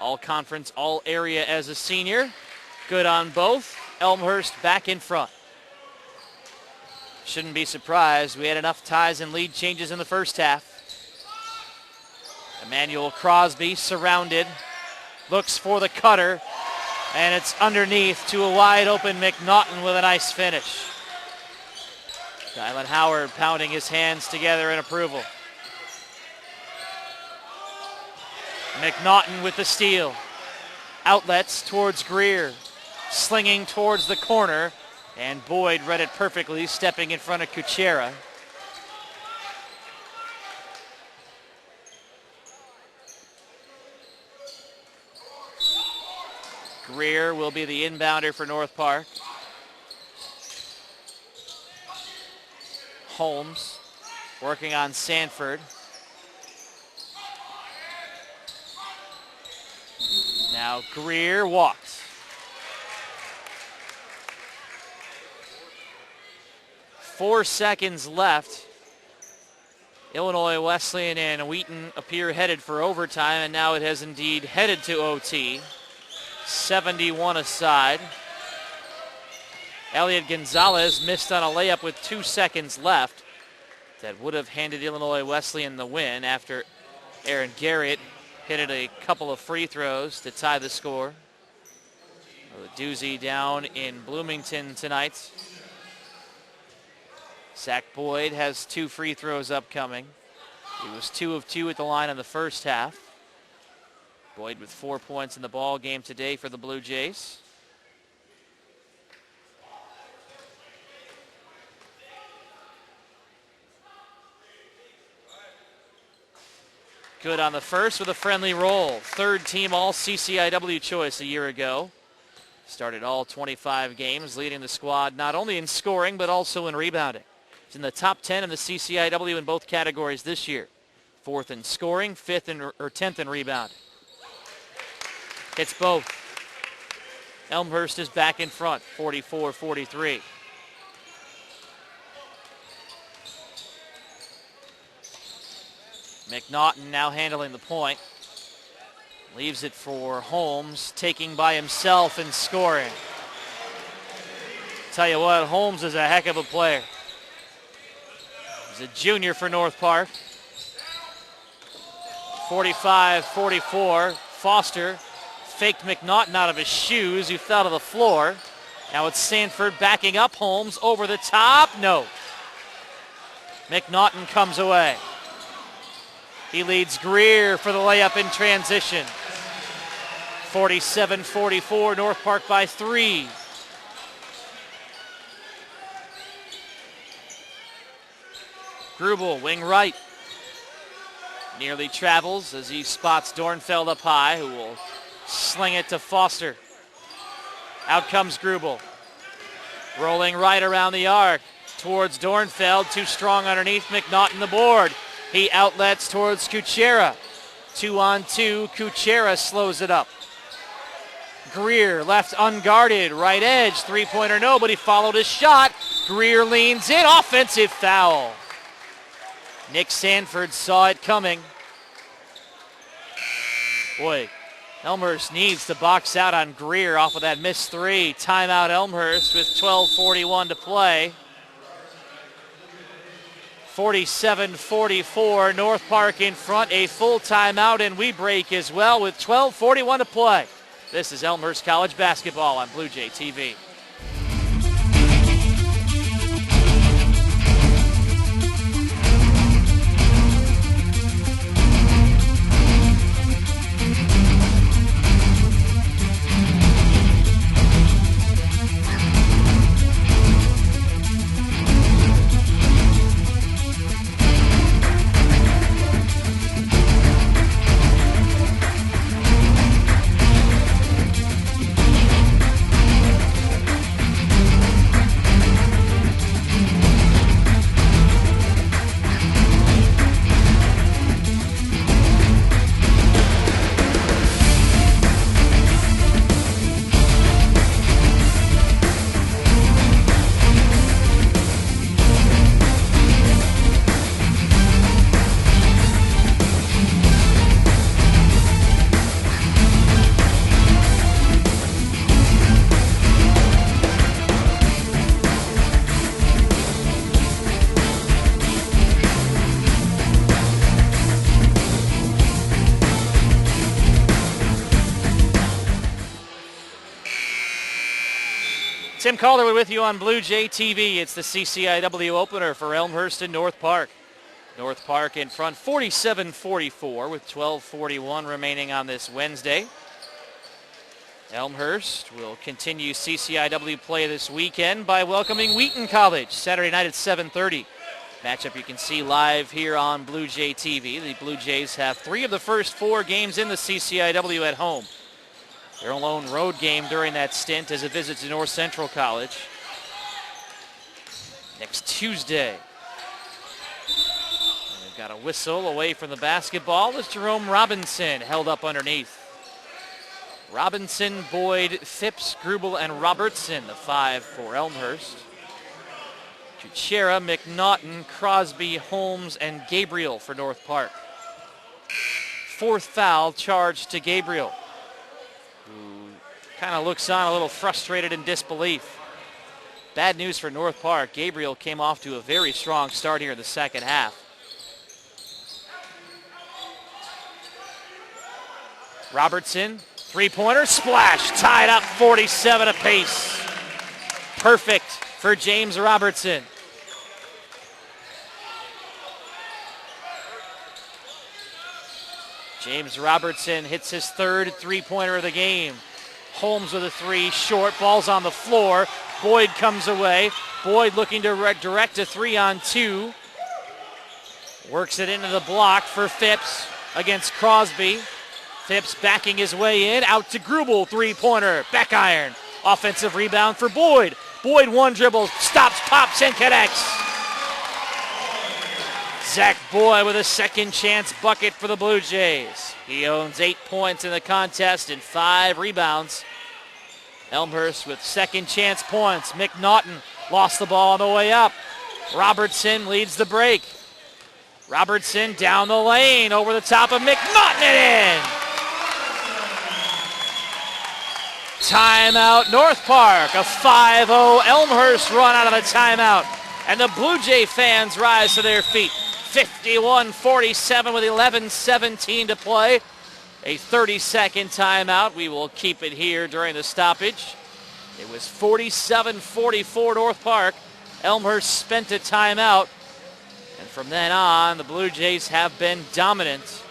All conference, all area as a senior. Good on both. Elmhurst back in front. Shouldn't be surprised. We had enough ties and lead changes in the first half. Emmanuel Crosby surrounded. Looks for the cutter, and it's underneath to a wide open McNaughton with a nice finish. Dylan Howard pounding his hands together in approval. McNaughton with the steal. Outlets towards Greer. Slinging towards the corner, and Boyd read it perfectly, stepping in front of Kuchera. Greer will be the inbounder for North Park. Holmes working on Sanford. Now Greer walks. 4 seconds left. Illinois Wesleyan and Wheaton appear headed for overtime, and now it has indeed headed to OT. 71 aside. Elliot Gonzalez missed on a layup with 2 seconds left. That would have handed Illinois Wesleyan the win after Aaron Garrett hit a couple of free throws to tie the score. A doozy down in Bloomington tonight. Zach Boyd has 2 free throws upcoming. He was 2 of 2 at the line in the first half. Boyd with 4 points in the ball game today for the Blue Jays. Good on the first with a friendly roll. Third team all CCIW choice a year ago. Started all 25 games, leading the squad not only in scoring but also in rebounding. He's in the top 10 in the CCIW in both categories this year. 4th in scoring, 10th in rebounding. Hits both. Elmhurst is back in front, 44-43. McNaughton now handling the point. Leaves it for Holmes, taking by himself and scoring. Tell you what, Holmes is a heck of a player. He's a junior for North Park. 45-44. Foster faked McNaughton out of his shoes, who fell to the floor. Now it's Sanford backing up Holmes over the top. No. McNaughton comes away. He leads Greer for the layup in transition. 47-44, North Park by 3. Grubel, wing right. Nearly travels as he spots Dornfeld up high, who will sling it to Foster. Out comes Grubel. Rolling right around the arc towards Dornfeld. Too strong underneath. McNaughton the board. He outlets towards Kuchera. 2-on-2. Kuchera slows it up. Greer left unguarded. Right edge. Three-pointer no, but he followed his shot. Greer leans in. Offensive foul. Nick Sanford saw it coming. Boy, Elmhurst needs to box out on Greer off of that missed three. Timeout Elmhurst with 12:41 to play. 47-44, North Park in front, a full timeout, and we break as well with 12:41 to play. This is Elmhurst College basketball on Blue Jay TV. Tim Calderwood with you on Blue Jay TV. It's the CCIW opener for Elmhurst and North Park. North Park in front 47-44 with 12:41 remaining on this Wednesday. Elmhurst will continue CCIW play this weekend by welcoming Wheaton College Saturday night at 7:30. Matchup you can see live here on Blue Jay TV. The Blue Jays have 3 of the first 4 games in the CCIW at home. Their lone road game during that stint as a visit to North Central College next Tuesday. And they've got a whistle away from the basketball as Jerome Robinson held up underneath. Robinson, Boyd, Phipps, Grubel, and Robertson, the 5 for Elmhurst. Kuchera, McNaughton, Crosby, Holmes, and Gabriel for North Park. Fourth foul charged to Gabriel, who kind of looks on a little frustrated in disbelief. Bad news for North Park. Gabriel came off to a very strong start here in the second half. Robertson, three-pointer, splash, tied up 47 apiece. Perfect for James Robertson. James Robertson hits his third three-pointer of the game. Holmes with a three, short, ball's on the floor. Boyd comes away. Boyd looking to direct a 3-on-2. Works it into the block for Phipps against Crosby. Phipps backing his way in, out to Grubel, three-pointer, back iron. Offensive rebound for Boyd. Boyd one dribble, stops, pops, and connects. Zach Boyd with a second chance bucket for the Blue Jays. He owns 8 points in the contest and 5 rebounds. Elmhurst with second chance points. McNaughton lost the ball on the way up. Robertson leads the break. Robertson down the lane, over the top of McNaughton and in. Timeout North Park, a 5-0 Elmhurst run out of the timeout. And the Blue Jay fans rise to their feet. 51-47 with 11:17 to play. A 30-second timeout. We will keep it here during the stoppage. It was 47-44 North Park. Elmhurst spent a timeout. And from then on, the Blue Jays have been dominant.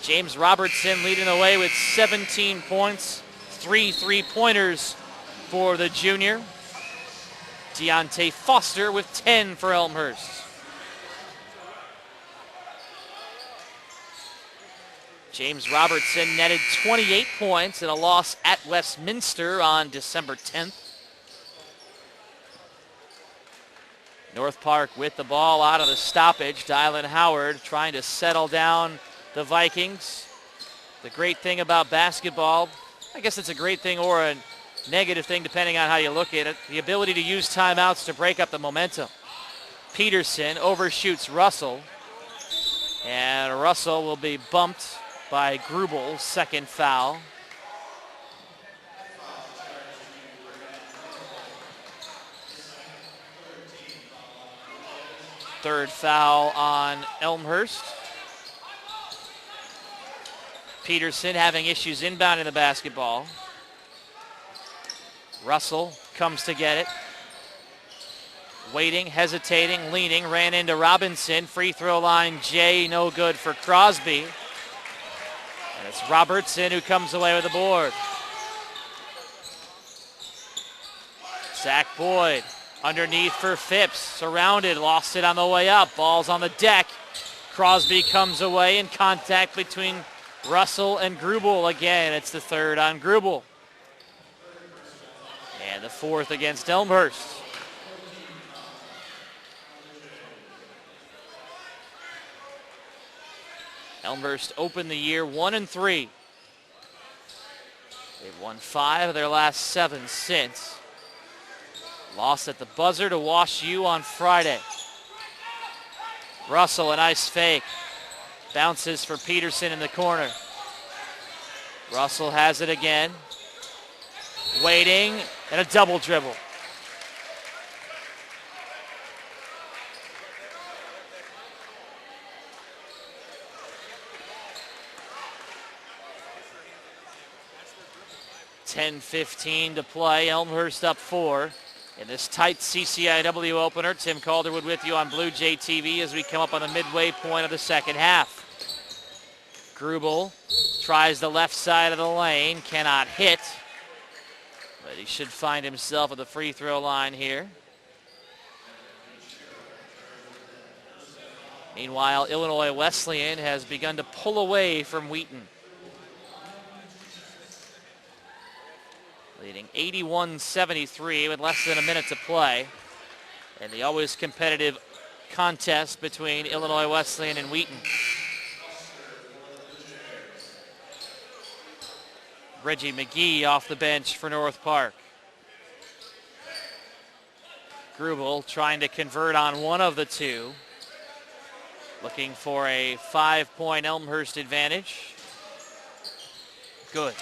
James Robertson leading the way with 17 points, 3 three-pointers for the junior. Deontay Foster with 10 for Elmhurst. James Robertson netted 28 points in a loss at Westminster on December 10th. North Park with the ball out of the stoppage. Dylan Howard trying to settle down the Vikings. The great thing about basketball, I guess it's a great thing or a negative thing depending on how you look at it, the ability to use timeouts to break up the momentum. Peterson overshoots Russell, and Russell will be bumped by Grubel, second foul. Third foul on Elmhurst. Peterson having issues inbounding the basketball. Russell comes to get it. Waiting, hesitating, leaning, ran into Robinson. Free throw line, Jay, no good for Crosby. And it's Robertson who comes away with the board. Zach Boyd underneath for Phipps. Surrounded, lost it on the way up. Ball's on the deck. Crosby comes away in contact between Russell and Grubel. Again, it's the third on Grubel. And the fourth against Elmhurst. Elmhurst opened the year 1-3. They've won 5 of their last 7 since. Lost at the buzzer to Wash U on Friday. Russell, a nice fake. Bounces for Peterson in the corner. Russell has it again. Waiting, and a double dribble. .10:15 to play. Elmhurst up 4 in this tight CCIW opener. Tim Calderwood with you on Blue Jay TV as we come up on the midway point of the second half. Grubel tries the left side of the lane, cannot hit, but he should find himself at the free throw line here. Meanwhile, Illinois Wesleyan has begun to pull away from Wheaton. Leading 81-73 with less than a minute to play. And the always competitive contest between Illinois Wesleyan and Wheaton. Reggie McGee off the bench for North Park. Grubel trying to convert on one of the two. Looking for a 5-point Elmhurst advantage. Good.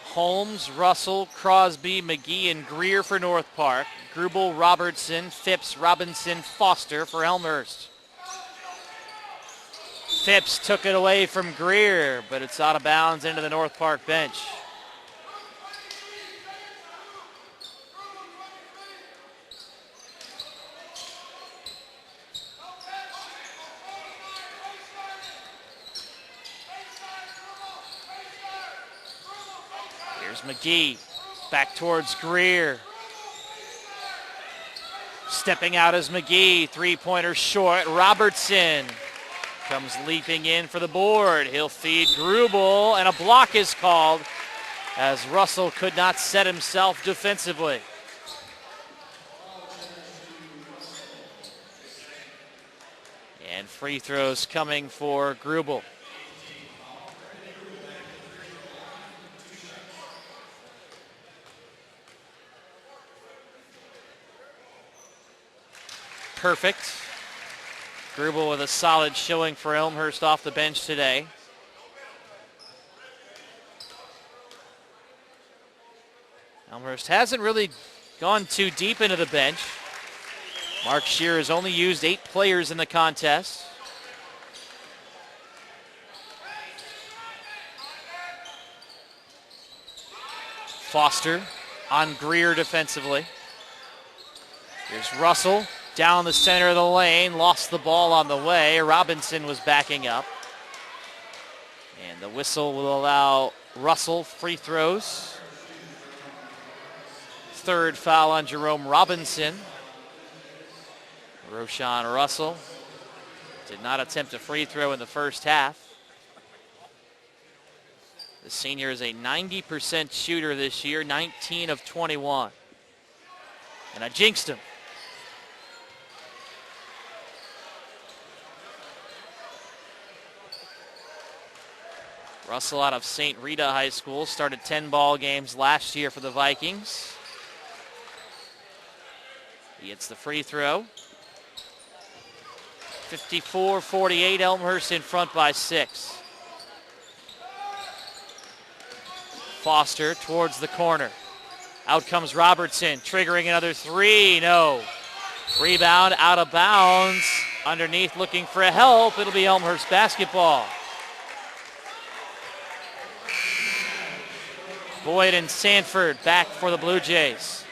Holmes, Russell, Crosby, McGee, and Greer for North Park. Grubel, Robertson, Phipps, Robinson, Foster for Elmhurst. Phipps took it away from Greer, but it's out of bounds into the North Park bench. Here's McGee, back towards Greer. Stepping out is McGee, three-pointer short. Robertson comes leaping in for the board. He'll feed Grubel, and a block is called as Russell could not set himself defensively. And free throws coming for Grubel. Perfect. Grubel with a solid showing for Elmhurst off the bench today. Elmhurst hasn't really gone too deep into the bench. Mark Shear has only used 8 players in the contest. Foster on Greer defensively. Here's Russell. Down the center of the lane, lost the ball on the way. Robinson was backing up. And the whistle will allow Russell free throws. Third foul on Jerome Robinson. Roshan Russell did not attempt a free throw in the first half. The senior is a 90% shooter this year, 19 of 21. And I jinxed him. Russell out of St. Rita High School, started 10 ball games last year for the Vikings. He hits the free throw. 54-48, Elmhurst in front by 6. Foster towards the corner. Out comes Robertson, triggering another three, no. Rebound out of bounds. Underneath looking for help, it'll be Elmhurst basketball. Boyd and Sanford back for the Blue Jays.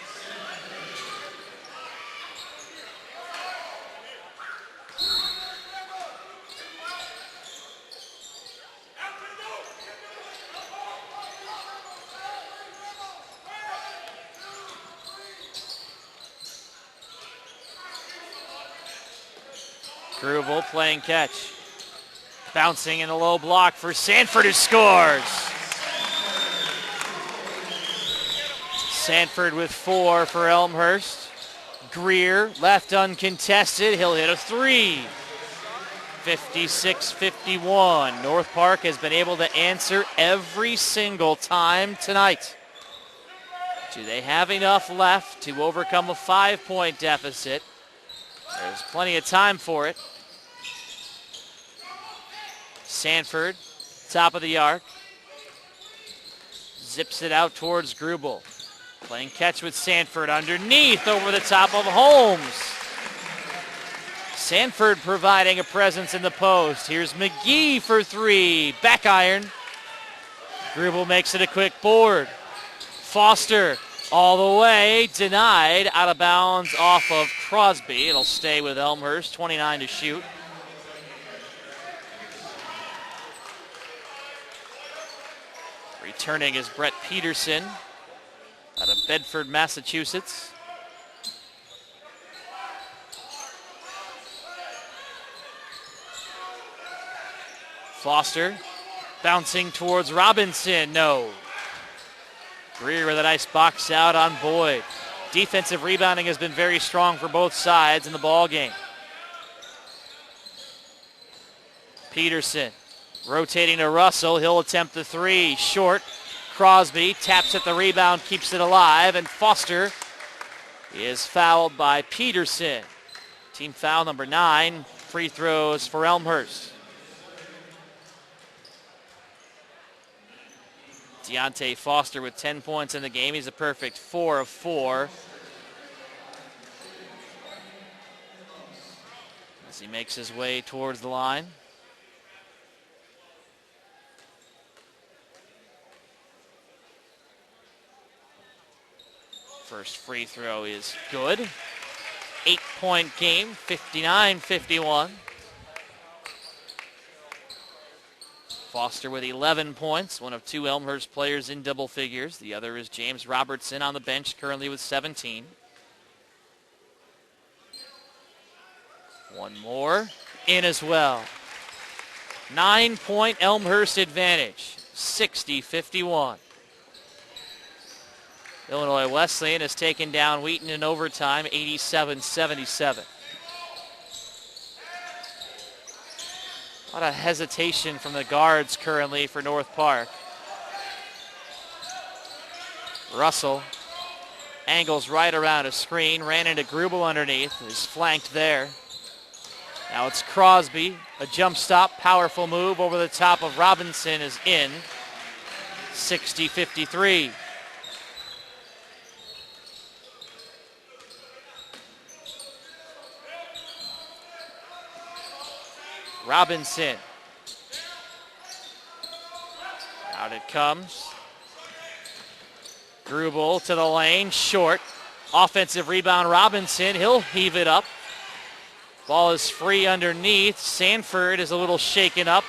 Grubel playing catch. Bouncing in a low block for Sanford, who scores. Sanford with 4 for Elmhurst. Greer left uncontested. He'll hit a three. 56-51. North Park has been able to answer every single time tonight. Do they have enough left to overcome a 5-point deficit? There's plenty of time for it. Sanford, top of the arc. Zips it out towards Grubel. Playing catch with Sanford underneath over the top of Holmes. Sanford providing a presence in the post. Here's McGee for 3. Back iron. Grubel makes it a quick board. Foster all the way. Denied. Out of bounds off of Crosby. It'll stay with Elmhurst. 29 to shoot. Returning is Brett Peterson out of Bedford, Massachusetts. Foster bouncing towards Robinson. No. Greer with a nice box out on Boyd. Defensive rebounding has been very strong for both sides in the ball game. Peterson rotating to Russell. He'll attempt the three. Short. Crosby taps at the rebound, keeps it alive, and Foster is fouled by Peterson. Team foul number 9. Free throws for Elmhurst. Deontay Foster with 10 points in the game. He's a perfect 4 of 4. As he makes his way towards the line. First free throw is good. 8-point game, 59-51. Foster with 11 points, one of 2 Elmhurst players in double figures. The other is James Robertson on the bench, currently with 17. One more, in as well. 9-point Elmhurst advantage, 60-51. Illinois Wesleyan has taken down Wheaton in overtime, 87-77. A lot of hesitation from the guards currently for North Park. Russell angles right around a screen, ran into Grubel underneath, is flanked there. Now it's Crosby, a jump stop, powerful move over the top of Robinson is in. 60-53. Robinson. Out it comes. Grubel to the lane, short. Offensive rebound, Robinson. He'll heave it up. Ball is free underneath. Sanford is a little shaken up.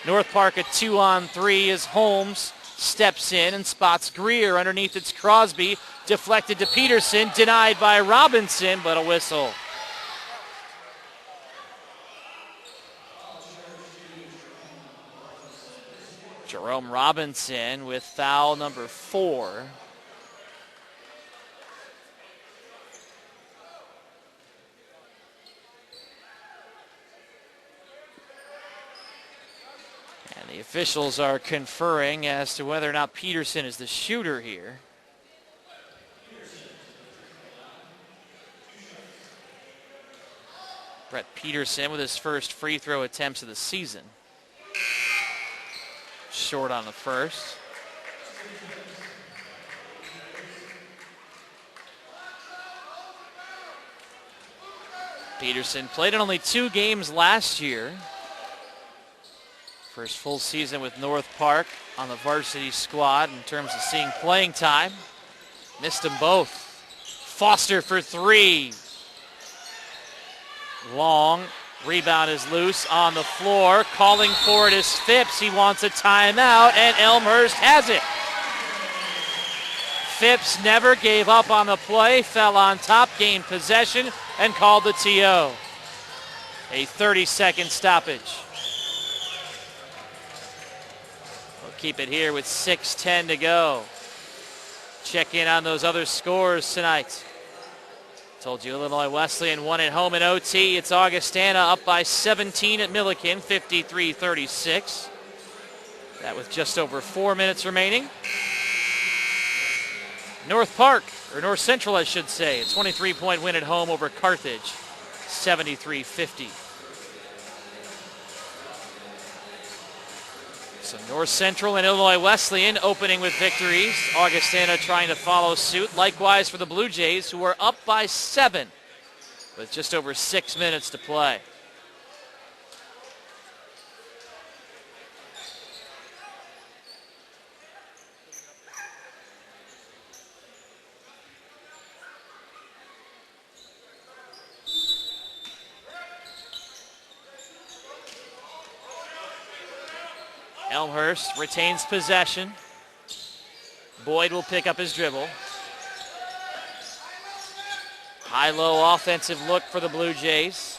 North Park a 2-on-3 as Holmes steps in and spots Greer. Underneath it's Crosby. Deflected to Peterson. Denied by Robinson, but a whistle. Jerome Robinson with foul number 4. And the officials are conferring as to whether or not Peterson is the shooter here. Brett Peterson with his first free throw attempts of the season. Short on the first. Peterson played in only 2 games last year. First full season with North Park on the varsity squad in terms of seeing playing time. Missed them both. Foster for 3. Long. Rebound is loose on the floor. Calling for it is Phipps. He wants a timeout, and Elmhurst has it. Phipps never gave up on the play, fell on top, gained possession, and called the TO. A 30-second stoppage. We'll keep it here with 6:10 to go. Check in on those other scores tonight. Told you Illinois Wesleyan won at home in OT. It's Augustana up by 17 at Millikin, 53-36. That with just over 4 minutes remaining. North Park, or North Central I should say, a 23-point win at home over Carthage, 73-50. So North Central and Illinois Wesleyan opening with victories. Augustana trying to follow suit. Likewise for the Blue Jays, who are up by 7 with just over 6 minutes to play. Elmhurst retains possession. Boyd will pick up his dribble. High-low offensive look for the Blue Jays.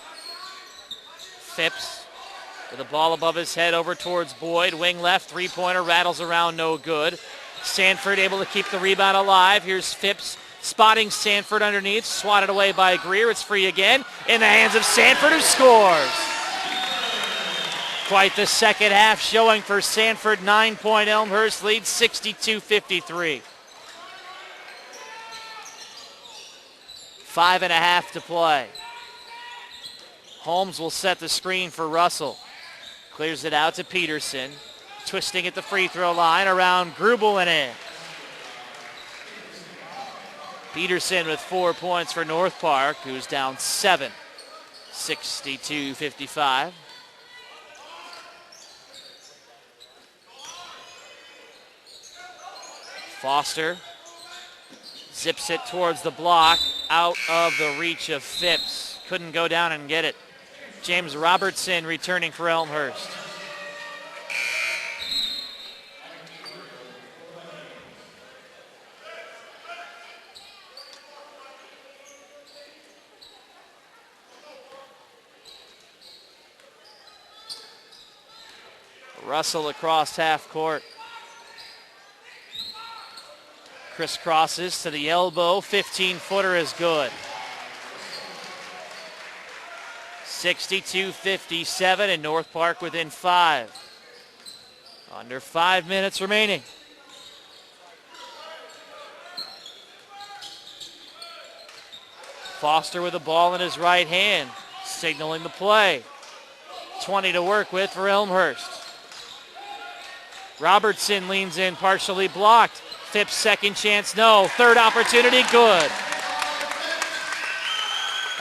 Phipps with the ball above his head over towards Boyd. Wing left, three-pointer rattles around, no good. Sanford able to keep the rebound alive. Here's Phipps spotting Sanford underneath. Swatted away by Greer. It's free again in the hands of Sanford, who scores. Quite the second half showing for Sanford. 9-point Elmhurst lead, 62-53. 5.5 to play. Holmes will set the screen for Russell. Clears it out to Peterson. Twisting at the free throw line around Grubel and in. Peterson with 4 points for North Park, who's down 7. 62-55. Foster zips it towards the block, out of the reach of Phipps. Couldn't go down and get it. James Robertson returning for Elmhurst. Russell across half court. Crisscrosses to the elbow. 15-footer is good. 62-57 and North Park within 5. Under 5 minutes remaining. Foster with the ball in his right hand, signaling the play. 20 to work with for Elmhurst. Robertson leans in, partially blocked. Phipps second chance, no. Third opportunity, good.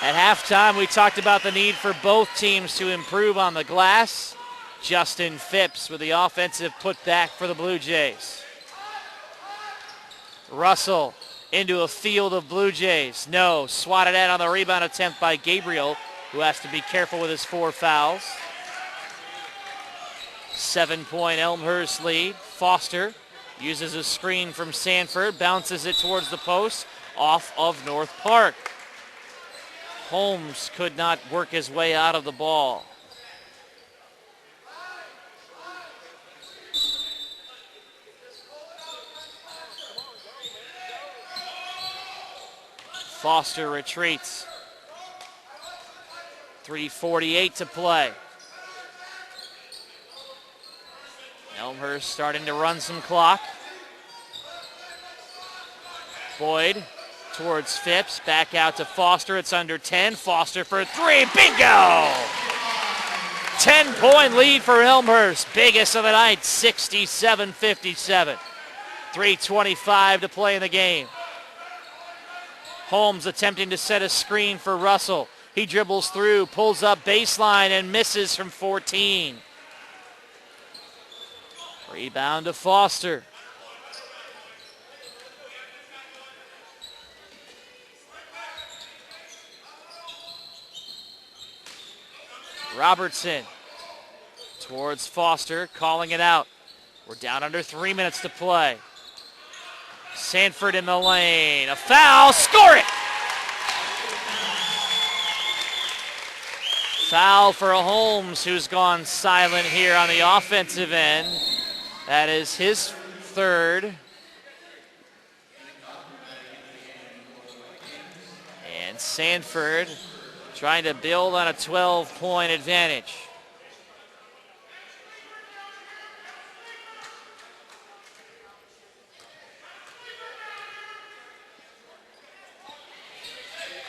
At halftime, we talked about the need for both teams to improve on the glass. Justin Phipps with the offensive putback for the Blue Jays. Russell into a field of Blue Jays. No, swatted at on the rebound attempt by Gabriel, who has to be careful with his 4 fouls. 7-point Elmhurst lead. Foster uses a screen from Sanford, bounces it towards the post, off of North Park. Holmes could not work his way out of the ball. Foster retreats. 3:48 to play. Elmhurst starting to run some clock. Boyd towards Phipps, back out to Foster. It's under 10. Foster for 3. Bingo! 10-point lead for Elmhurst. Biggest of the night, 67-57. 3:25 to play in the game. Holmes attempting to set a screen for Russell. He dribbles through, pulls up baseline, and misses from 14. Rebound to Foster. Robertson towards Foster, calling it out. We're down under 3 minutes to play. Sanford in the lane. A foul. Score it! Foul for Holmes, who's gone silent here on the offensive end. That is his third. And Sanford trying to build on a 12-point advantage.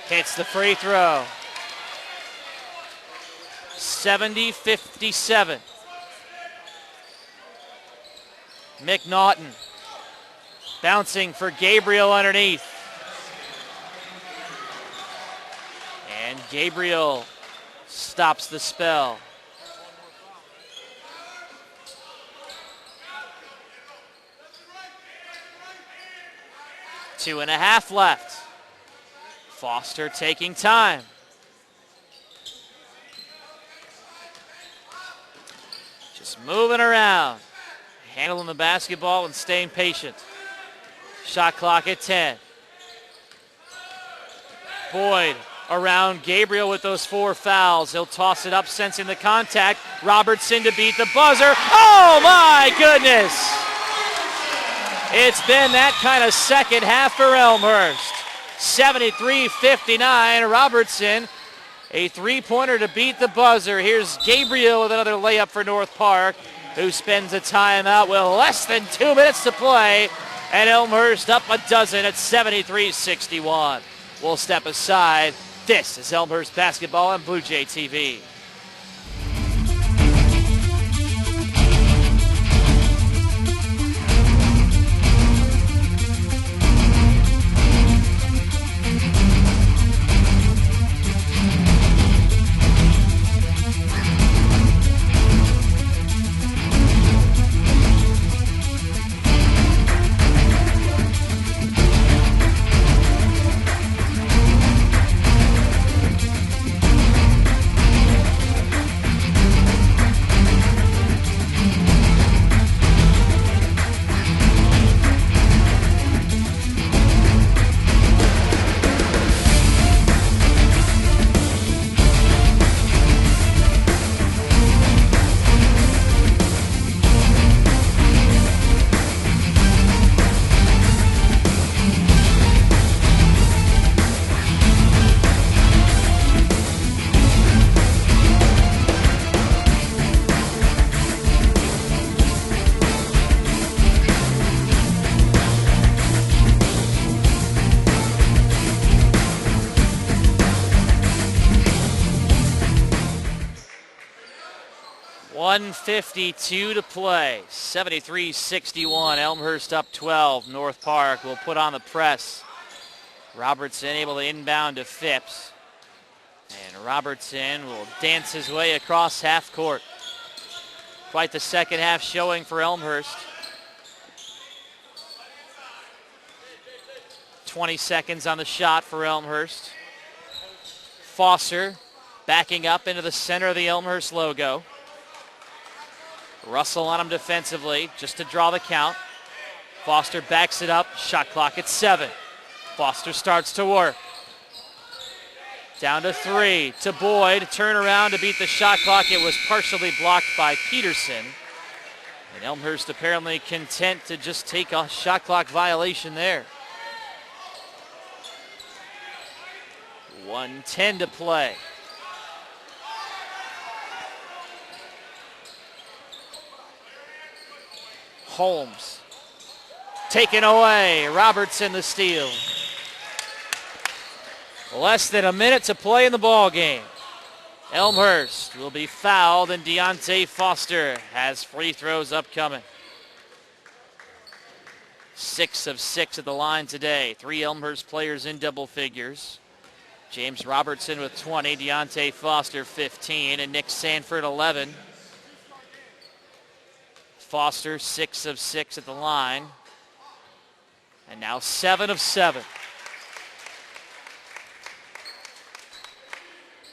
Hits the free throw. 70-57. McNaughton bouncing for Gabriel underneath. And Gabriel stops the spell. Two and a half left. Foster taking time. Just moving around. Handling the basketball and staying patient. Shot clock at 10. Boyd around Gabriel with those 4 fouls. He'll toss it up, sensing the contact. Robertson to beat the buzzer. Oh my goodness! It's been that kind of second half for Elmhurst. 73-59. Robertson A three-pointer to beat the buzzer. Here's Gabriel with another layup for North Park, who spends a timeout with less than 2 minutes to play. And Elmhurst up a dozen at 73-61. We'll step aside. This is Elmhurst basketball on Blue Jay TV. .152 to play. 73-61. Elmhurst up 12. North Park will put on the press. Robertson able to inbound to Phipps. And Robertson will dance his way across half court. Quite the second half showing for Elmhurst. 20 seconds on the shot for Elmhurst. Foster backing up into the center of the Elmhurst logo. Russell on him defensively just to draw the count. Foster backs it up. Shot clock at 7. Foster starts to work. Down to 3 to Boyd. Turn around to beat the shot clock. It was partially blocked by Peterson. And Elmhurst apparently content to just take a shot clock violation there. 1:10 to play. Holmes taken away. Robertson the steal. Less than a minute to play in the ball game. Elmhurst will be fouled and Deontay Foster has free throws upcoming. 6 of 6 at the line today. 3 Elmhurst players in double figures. James Robertson with 20, Deontay Foster 15, and Nick Sanford 11. Foster 6 of 6 at the line. And now 7 of 7.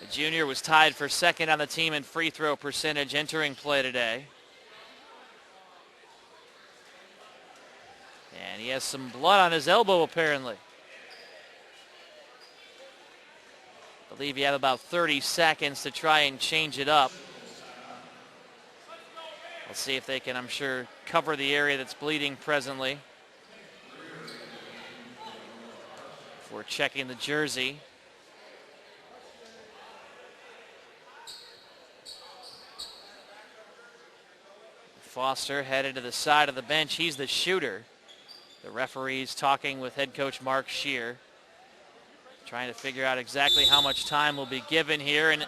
The junior was tied for second on the team in free throw percentage entering play today. And he has some blood on his elbow apparently. I believe you have about 30 seconds to try and change it up. Let's see if they can, I'm sure, cover the area that's bleeding presently. Before checking the jersey. Foster headed to the side of the bench. He's the shooter. The referee's talking with head coach Mark Shear, trying to figure out exactly how much time will be given here. And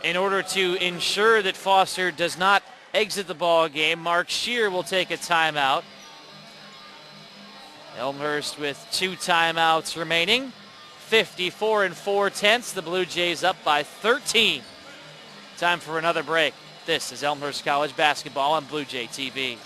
in order to ensure that Foster does not exit the ball game, Mark Shear will take a timeout. Elmhurst with 2 timeouts remaining. 54 4/10. The Blue Jays up by 13. Time for another break. This is Elmhurst College basketball on Blue Jay TV.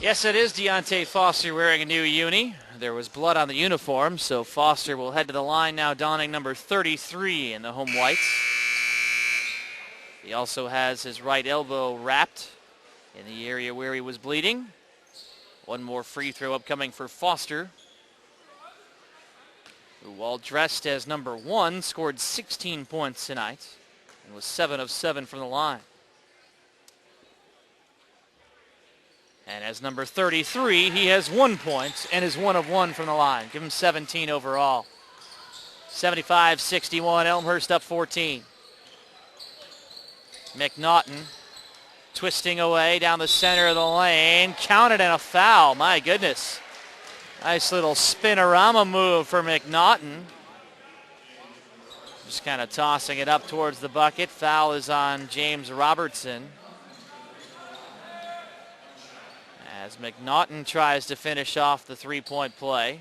Yes, it is Deontay Foster wearing a new uni. There was blood on the uniform, so Foster will head to the line now donning number 33 in the home whites. He also has his right elbow wrapped in the area where he was bleeding. One more free throw upcoming for Foster, who, while dressed as number 1, scored 16 points tonight and was 7 of 7 from the line. And as number 33, he has 1 point and is 1 of 1 from the line. Give him 17 overall. 75-61, Elmhurst up 14. McNaughton twisting away down the center of the lane. Counted and a foul. My goodness. Nice little spinorama move for McNaughton. Just kind of tossing it up towards the bucket. Foul is on James Robertson, as McNaughton tries to finish off the three-point play.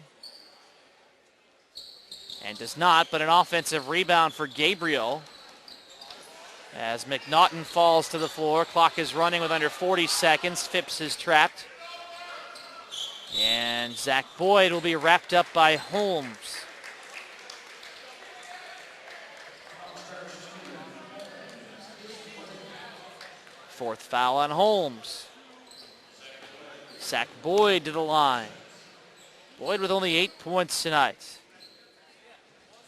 And does not, but an offensive rebound for Gabriel, as McNaughton falls to the floor. Clock is running with under 40 seconds. Phipps is trapped. And Zach Boyd will be wrapped up by Holmes. Fourth foul on Holmes. Zach Boyd to the line. Boyd with only 8 points tonight.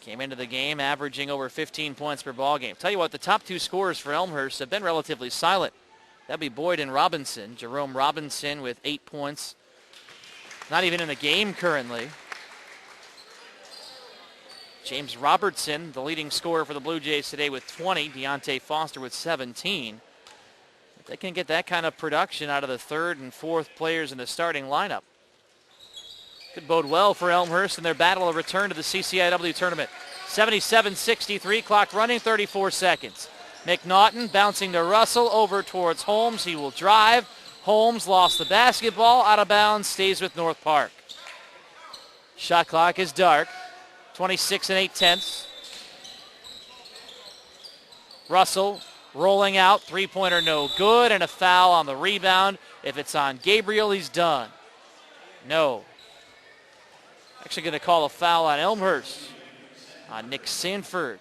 Came into the game averaging over 15 points per ball game. Tell you what, the top 2 scorers for Elmhurst have been relatively silent. That'd be Boyd and Robinson. Jerome Robinson with 8 points. Not even in the game currently. James Robertson, the leading scorer for the Blue Jays today with 20. Deontay Foster with 17. If they can get that kind of production out of the third and fourth players in the starting lineup, could bode well for Elmhurst in their battle to return to the CCIW tournament. 77-63, clock running, 34 seconds. McNaughton bouncing to Russell, over towards Holmes. He will drive. Holmes lost the basketball, out of bounds, stays with North Park. Shot clock is dark, 26 8/10. Russell rolling out, three-pointer no good, and a foul on the rebound. If it's on Gabriel, he's done. No. Actually going to call a foul on Elmhurst, on Nick Sanford.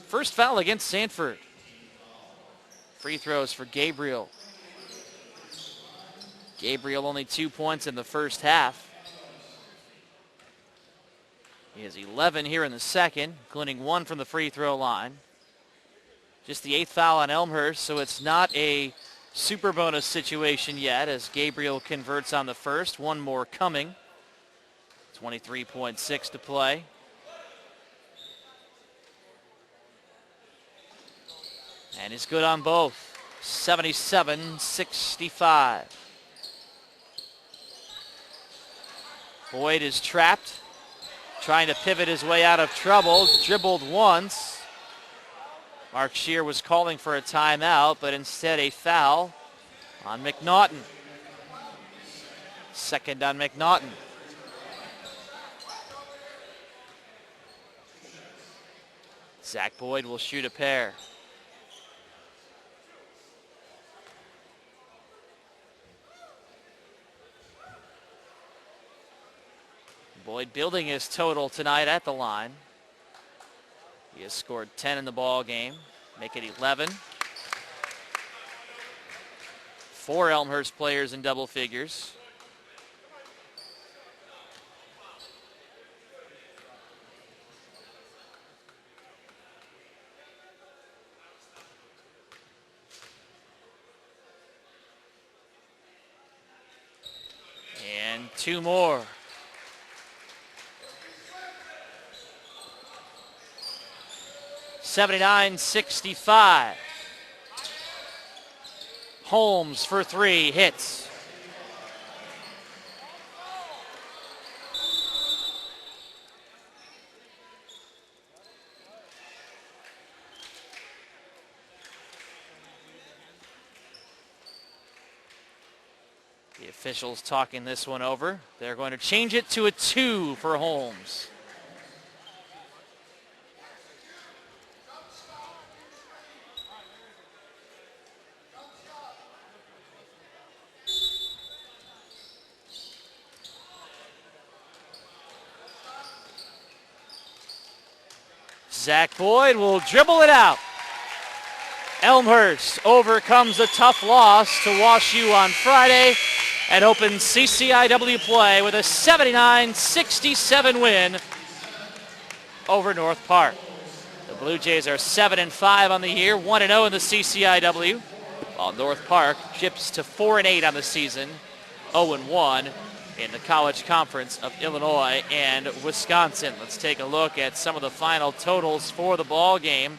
First foul against Sanford. Free throws for Gabriel. Gabriel only 2 points in the first half. He has 11 here in the second, including 1 from the free throw line. Just the 8th foul on Elmhurst, so it's not a super bonus situation yet as Gabriel converts on the first. 1 more coming. 23.6 to play. And he's good on both. 77-65. Boyd is trapped, trying to pivot his way out of trouble. Dribbled once. Mark Scheer was calling for a timeout, but instead a foul on McNaughton. Second on McNaughton. Zach Boyd will shoot a pair. Boyd building his total tonight at the line. He has scored 10 in the ball game, make it 11. 4 Elmhurst players in double figures. And 2 more. 79-65. Holmes for 3, hits. The officials talking this one over. They're going to change it to a 2 for Holmes. Zach Boyd will dribble it out. Elmhurst overcomes a tough loss to WashU on Friday and opens CCIW play with a 79-67 win over North Park. The Blue Jays are 7-5 on the year, 1-0 in the CCIW, while North Park dips to 4-8 on the season, 0-1 in the College Conference of Illinois and Wisconsin. Let's take a look at some of the final totals for the ball game.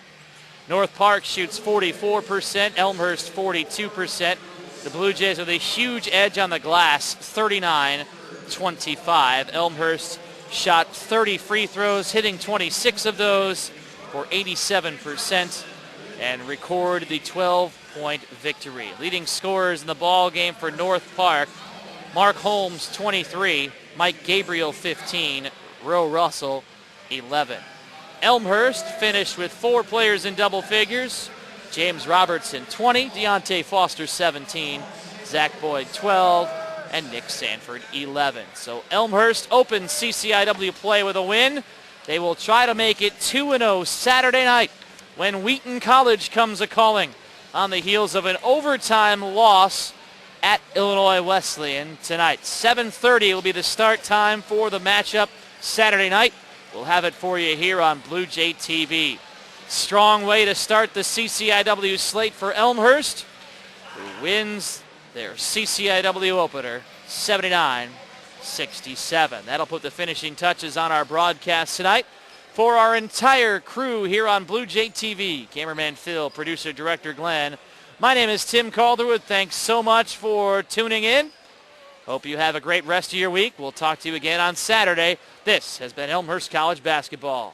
North Park shoots 44%, Elmhurst 42%. The Blue Jays with a huge edge on the glass, 39-25. Elmhurst shot 30 free throws, hitting 26 of those for 87%, and recorded the 12-point victory. Leading scorers in the ball game for North Park: Mark Holmes, 23, Mike Gabriel, 15, Roe Russell, 11. Elmhurst finished with 4 players in double figures: James Robertson, 20, Deontay Foster, 17, Zach Boyd, 12, and Nick Sanford, 11. So Elmhurst opens CCIW play with a win. They will try to make it 2-0 Saturday night when Wheaton College comes a-calling on the heels of an overtime loss at Illinois Wesleyan tonight. 7:30 will be the start time for the matchup Saturday night. We'll have it for you here on Blue Jay TV. Strong way to start the CCIW slate for Elmhurst, who wins their CCIW opener 79-67. That'll put the finishing touches on our broadcast tonight. For our entire crew here on Blue Jay TV, cameraman Phil, producer, director Glenn, my name is Tim Calderwood. Thanks so much for tuning in. Hope you have a great rest of your week. We'll talk to you again on Saturday. This has been Elmhurst College basketball.